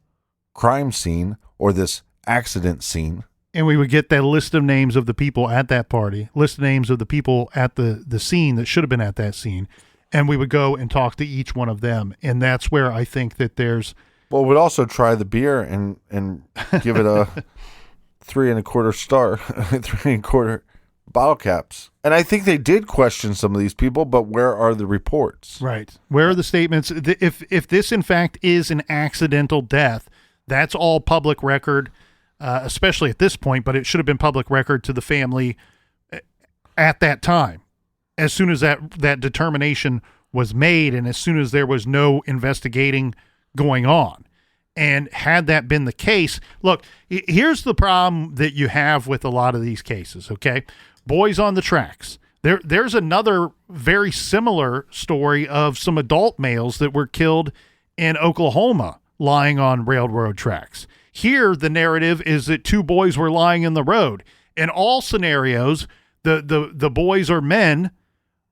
crime scene or this accident scene. And we would get that list of names of the people at that party, list of names of the people at the scene that should have been at that scene. And we would go and talk to each one of them. And that's where I think that there's... Well, we'd also try the beer and give it a 3 1/4 star, 3 1/4 bottle caps. And I think they did question some of these people, but where are the reports? Right. Where are the statements? If this, in fact, is an accidental death, that's all public record, especially at this point, but it should have been public record to the family at that time. As soon as that determination was made and as soon as there was no investigating going on. And had that been the case, look, here's the problem that you have with a lot of these cases, okay? Boys on the tracks. There's another very similar story of some adult males that were killed in Oklahoma lying on railroad tracks. Here, the narrative is that 2 boys were lying in the road. In all scenarios, the boys or men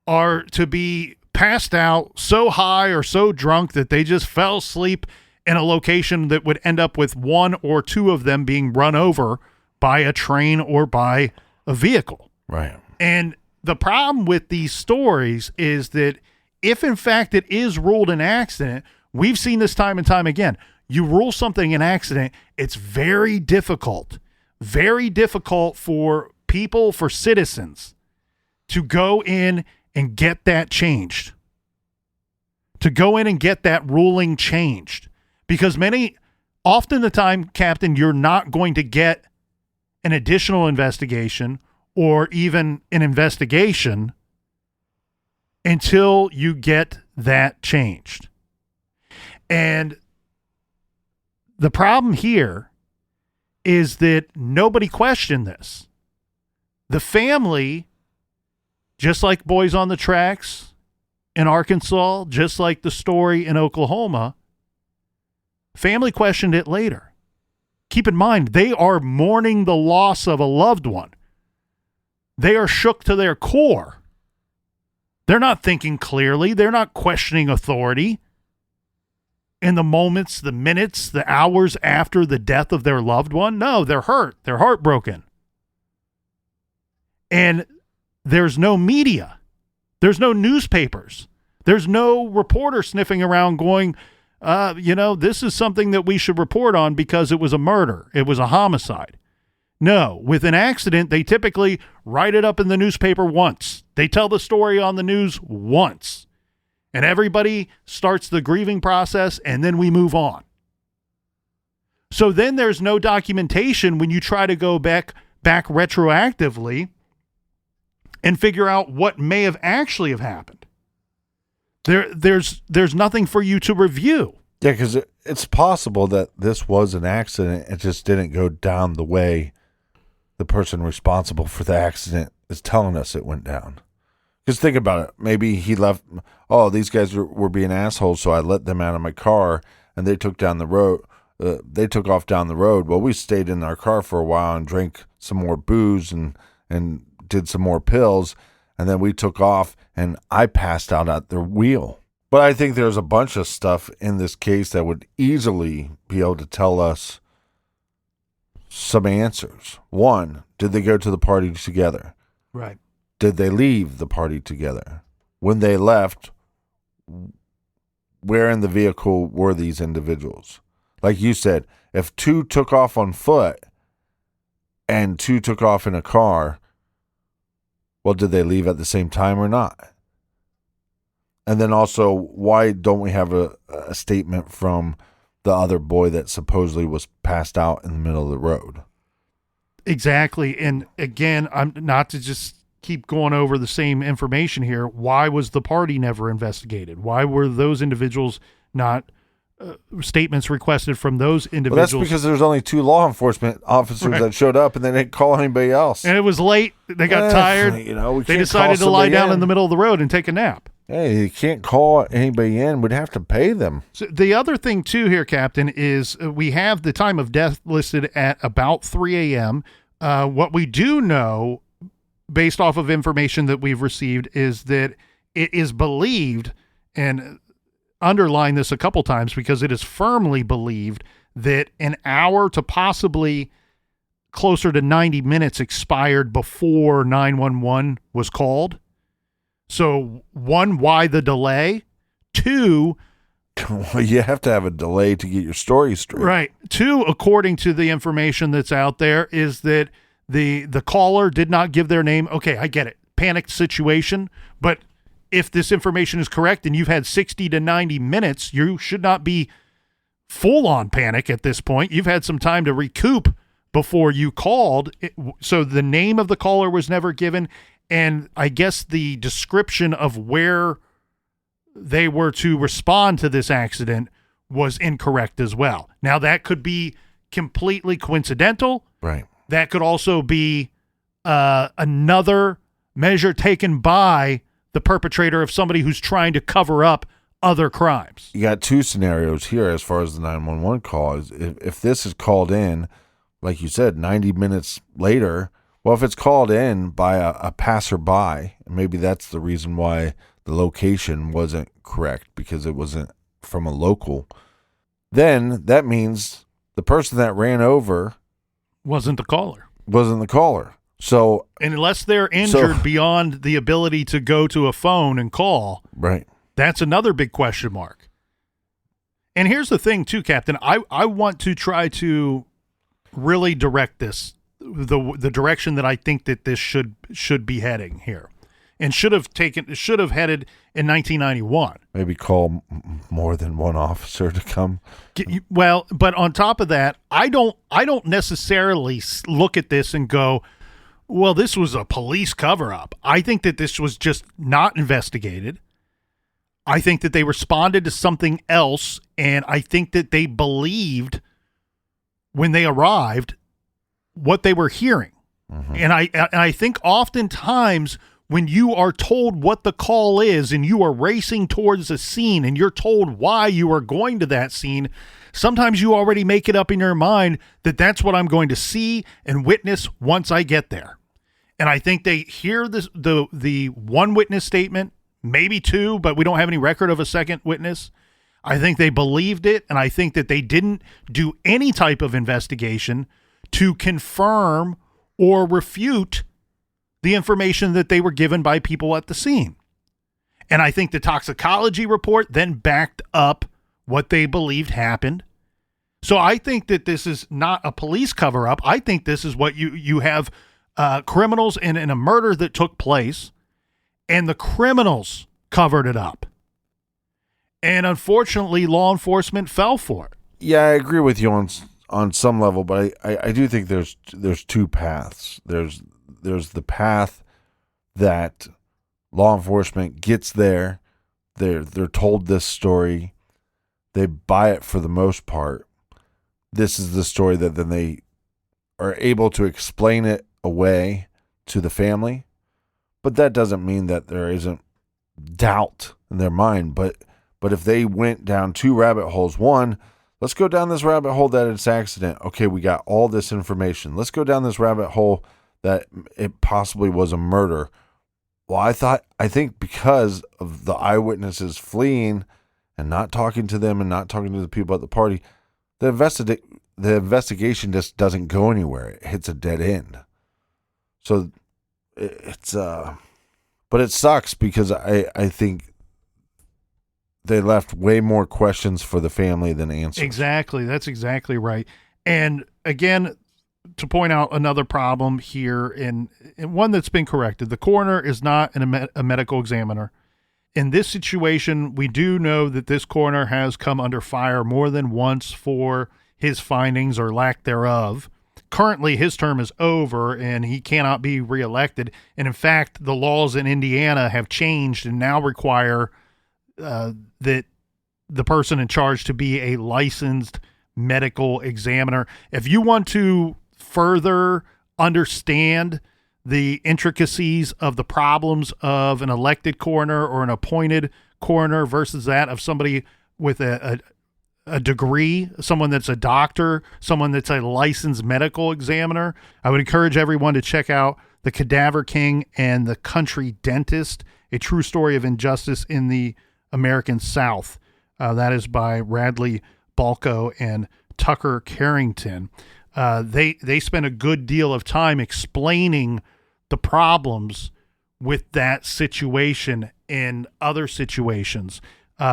are to be passed out so high or so drunk that they just fell asleep in a location that would end up with 1 or 2 of them being run over by a train or by a vehicle. Right. And the problem with these stories is that if in fact it is ruled an accident, we've seen this time and time again. You rule something an accident, it's very difficult for people, for citizens to go in and get that changed. To go in and get that ruling changed. Because often the time, Captain, you're not going to get an additional investigation or even an investigation until you get that changed. And the problem here is that nobody questioned this. The family, just like Boys on the Tracks in Arkansas, just like the story in Oklahoma, family questioned it later. Keep in mind, they are mourning the loss of a loved one. They are shook to their core. They're not thinking clearly. They're not questioning authority. In the moments, the minutes, the hours after the death of their loved one, no, they're hurt. They're heartbroken. And there's no media. There's no newspapers. There's no reporter sniffing around going, this is something that we should report on because it was a murder. It was a homicide. No, with an accident, they typically write it up in the newspaper once. They tell the story on the news once. And everybody starts the grieving process, and then we move on. So then there's no documentation when you try to go back retroactively and figure out what may have actually have happened. There's nothing for you to review. Yeah, because it's possible that this was an accident. It just didn't go down the way the person responsible for the accident is telling us it went down. Because think about it. Maybe he left, these guys were being assholes, so I let them out of my car, and they took down the road. They took off down the road. Well, we stayed in our car for a while and drank some more booze and did some more pills, and then we took off, and I passed out at the wheel. But I think there's a bunch of stuff in this case that would easily be able to tell us some answers. One, did they go to the party together? Right. Did they leave the party together? When they left, where in the vehicle were these individuals? Like you said, if 2 took off on foot and 2 took off in a car, well, did they leave at the same time or not? And then also, why don't we have a statement from the other boy that supposedly was passed out in the middle of the road? Exactly. And again, I'm not to just keep going over the same information here. Why was the party never investigated? Why were those individuals not statements requested from those individuals? Well, that's because there's only 2 law enforcement officers that showed up, and they didn't call anybody else. And it was late. They got tired. They decided to lie down in the middle of the road and take a nap. Hey, you can't call anybody in. We'd have to pay them. So the other thing, too, here, Captain, is we have the time of death listed at about 3 a.m. What we do know, based off of information that we've received, is that it is believed, and underline this a couple times because it is firmly believed, that an hour to possibly closer to 90 minutes expired before 911 was called. So, 1, why the delay? 2, well, you have to have a delay to get your story straight. Right. 2, according to the information that's out there, is that the caller did not give their name. Okay, I get it. Panicked situation. But if this information is correct and you've had 60 to 90 minutes, you should not be full-on panic at this point. You've had some time to recoup before you called. So the name of the caller was never given. And I guess the description of where they were to respond to this accident was incorrect as well. Now, that could be completely coincidental. Right. That could also be another measure taken by the perpetrator of somebody who's trying to cover up other crimes. You got 2 scenarios here as far as the 911 call. If this is called in, like you said, 90 minutes later, well, if it's called in by a passerby, maybe that's the reason why the location wasn't correct, because it wasn't from a local, then that means the person that ran over wasn't the caller. So unless they're injured beyond the ability to go to a phone and call, right, that's another big question mark. And here's the thing, too, Captain. I want to try to really direct this the direction that I think that this should be heading here, and should have headed in 1991. Maybe call more than one officer to come. Well, but on top of that, I don't necessarily look at this and go, well, this was a police cover-up. I think that this was just not investigated. I think that they responded to something else, and I think that they believed when they arrived what they were hearing. Mm-hmm. And I think oftentimes when you are told what the call is and you are racing towards a scene and you're told why you are going to that scene, sometimes you already make it up in your mind that that's what I'm going to see and witness once I get there. And I think they hear the one witness statement, maybe 2, but we don't have any record of a second witness. I think they believed it, and I think that they didn't do any type of investigation to confirm or refute the information that they were given by people at the scene. And I think the toxicology report then backed up what they believed happened. So I think that this is not a police cover-up. I think this is what you have criminals in a murder that took place, and the criminals covered it up. And unfortunately, law enforcement fell for it. Yeah, I agree with you on some level, but I do think there's 2 paths. There's the path that law enforcement gets there, they're told this story, they buy it for the most part. This is the story that then they are able to explain it away to the family, but that doesn't mean that there isn't doubt in their mind. But if they went down 2 rabbit holes, one, let's go down this rabbit hole that it's accident. Okay, we got all this information. Let's go down this rabbit hole that it possibly was a murder. Well, I think because of the eyewitnesses fleeing and not talking to them and not talking to the people at the party, the investigation just doesn't go anywhere. It hits a dead end. So it's but it sucks because I think they left way more questions for the family than answers. Exactly. That's exactly right. And again, to point out another problem here, and one that's been corrected, the coroner is not a medical examiner. In this situation, we do know that this coroner has come under fire more than once for his findings or lack thereof. Currently, his term is over and he cannot be reelected. And in fact, the laws in Indiana have changed and now require that the person in charge to be a licensed medical examiner. If you want to further understand the intricacies of the problems of an elected coroner or an appointed coroner versus that of somebody with a degree, someone that's a doctor, someone that's a licensed medical examiner, I would encourage everyone to check out The Cadaver King and The Country Dentist, a true story of injustice in the American South. That is by Radley Balco and Tucker Carrington. They spent a good deal of time explaining the problems with that situation and other situations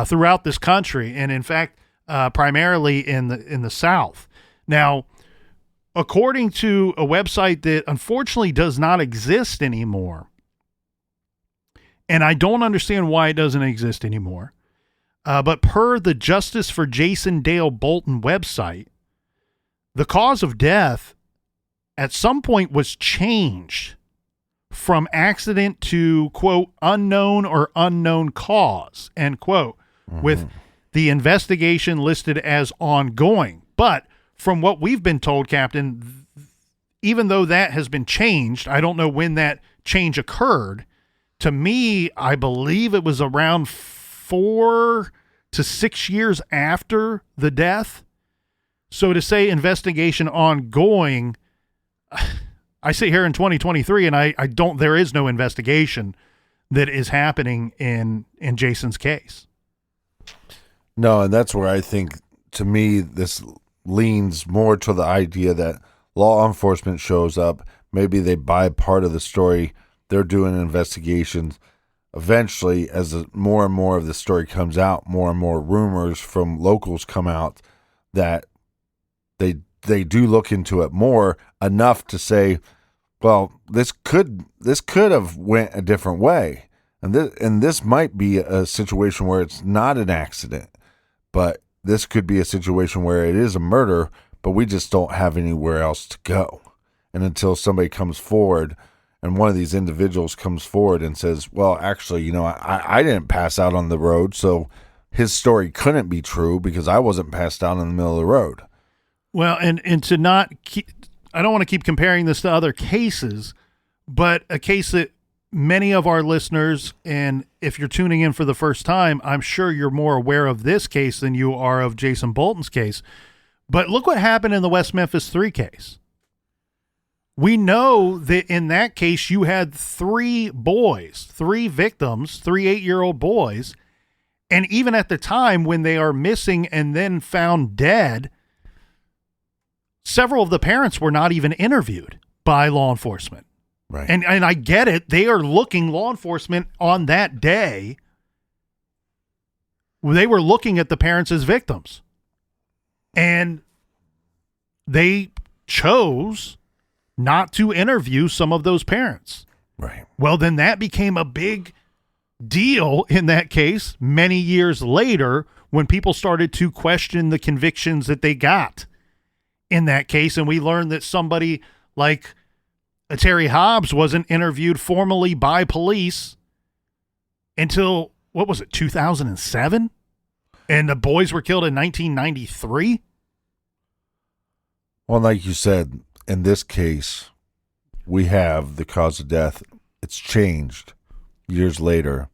throughout this country, and in fact, primarily in the South. Now, according to a website that unfortunately does not exist anymore, and I don't understand why it doesn't exist anymore, but per the Justice for Jason Dale Bolton website, the cause of death at some point was changed from accident to, quote, unknown or unknown cause, end quote, with the investigation listed as ongoing. But from what we've been told, Captain, even though that has been changed, I don't know when that change occurred. To me, I believe it was around 4 to 6 years after the death. So to say investigation ongoing, I sit here in 2023 and I don't, there is no investigation that is happening in Jason's case. No, and that's where I think, to me, this leans more to the idea that law enforcement shows up. Maybe they buy part of the story. They're doing investigations. Eventually, as more and more of the story comes out, more and more rumors from locals come out that they do look into it more, enough to say, well, this could have went a different way. And this might be a situation where it's not an accident, but this could be a situation where it is a murder, but we just don't have anywhere else to go. And until somebody comes forward, and one of these individuals comes forward and says, well, actually, I didn't pass out on the road, so his story couldn't be true because I wasn't passed out in the middle of the road. Well, and to not keep, I don't want to keep comparing this to other cases, but a case that many of our listeners, and if you're tuning in for the first time, I'm sure you're more aware of this case than you are of Jason Bolton's case. But look what happened in the West Memphis 3 case. We know that in that case, you had 3 boys, 3 victims, 3 8-year-old boys. And even at the time when they are missing and then found dead, several of the parents were not even interviewed by law enforcement. Right. And I get it. They are looking, law enforcement on that day, they were looking at the parents as victims. And they chose not to interview some of those parents. Right. Well, then that became a big deal in that case many years later when people started to question the convictions that they got in that case. And we learned that somebody like Terry Hobbs wasn't interviewed formally by police until, 2007? And the boys were killed in 1993? Well, like you said, in this case, we have the cause of death. It's changed years later.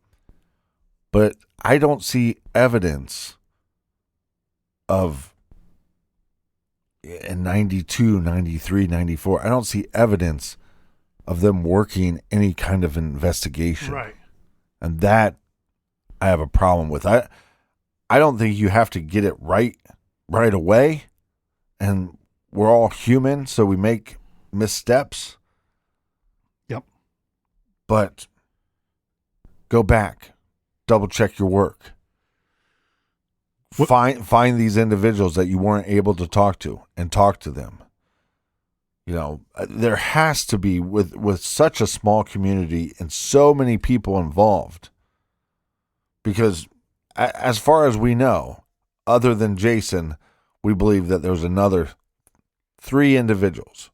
But I don't see evidence of, in 92, 93, 94, I don't see evidence of them working any kind of investigation. Right. And that I have a problem with. I don't think you have to get it right away. And we're all human, so we make missteps. Yep. But go back, double check your work. Find these individuals that you weren't able to talk to and talk to them. There has to be, with such a small community and so many people involved, because as far as we know, other than Jason, we believe that there's another 3 individuals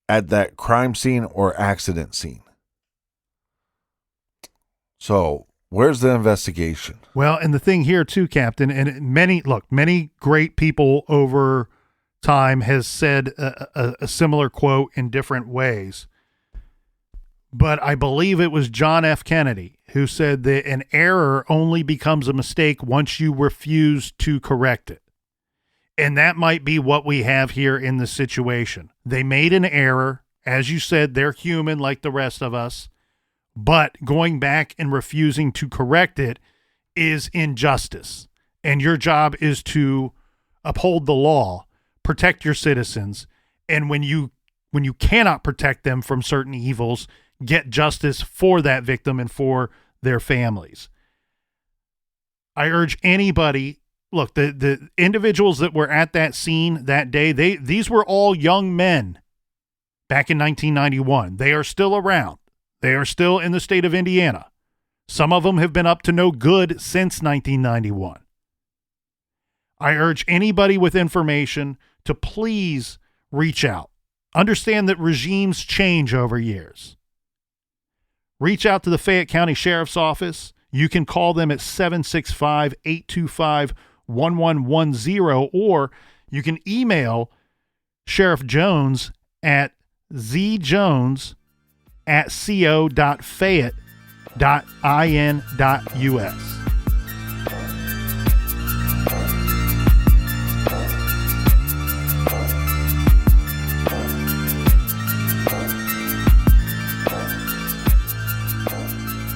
at that crime scene or accident scene. So where's the investigation? Well, and the thing here too, Captain, and many great people over time has said a similar quote in different ways. But I believe it was John F. Kennedy who said that an error only becomes a mistake once you refuse to correct it. And that might be what we have here in the situation. They made an error. As you said, they're human like the rest of us. But going back and refusing to correct it is injustice. And your job is to uphold the law, protect your citizens, and when you cannot protect them from certain evils, get justice for that victim and for their families. I urge anybody, look, the individuals that were at that scene that day, these were all young men back in 1991. They are still around. They are still in the state of Indiana. Some of them have been up to no good since 1991. I urge anybody with information to please reach out. Understand that regimes change over years. Reach out to the Fayette County Sheriff's Office. You can call them at 765-825-1110, or you can email Sheriff Jones at zjones@co.fayette.in.us.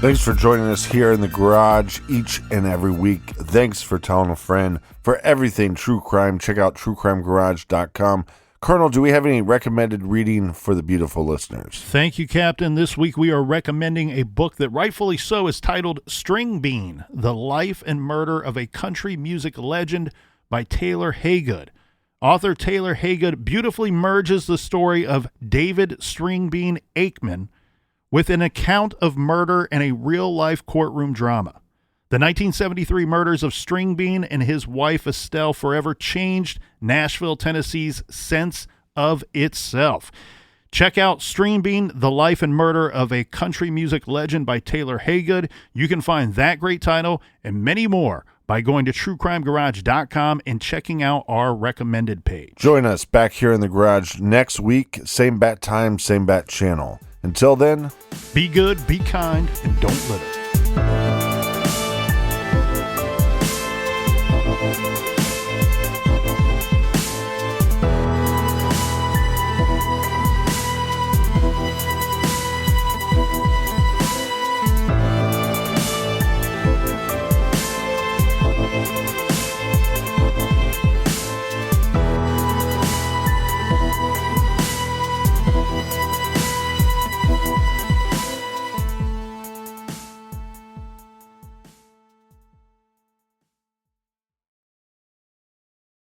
Thanks for joining us here in the garage each and every week. Thanks for telling a friend. For everything true crime, check out truecrimegarage.com. Colonel, do we have any recommended reading for the beautiful listeners? Thank you, Captain. This week we are recommending a book that rightfully so is titled String Bean, The Life and Murder of a Country Music Legend by Taylor Haygood. Author Taylor Haygood beautifully merges the story of David Stringbean Aikman with an account of murder and a real-life courtroom drama. The 1973 murders of Stringbean and his wife Estelle forever changed Nashville, Tennessee's sense of itself. Check out Stringbean, The Life and Murder of a Country Music Legend by Taylor Haygood. You can find that great title and many more by going to truecrimegarage.com and checking out our recommended page. Join us back here in the garage next week. Same bat time, same bat channel. Until then, be good, be kind, and don't litter.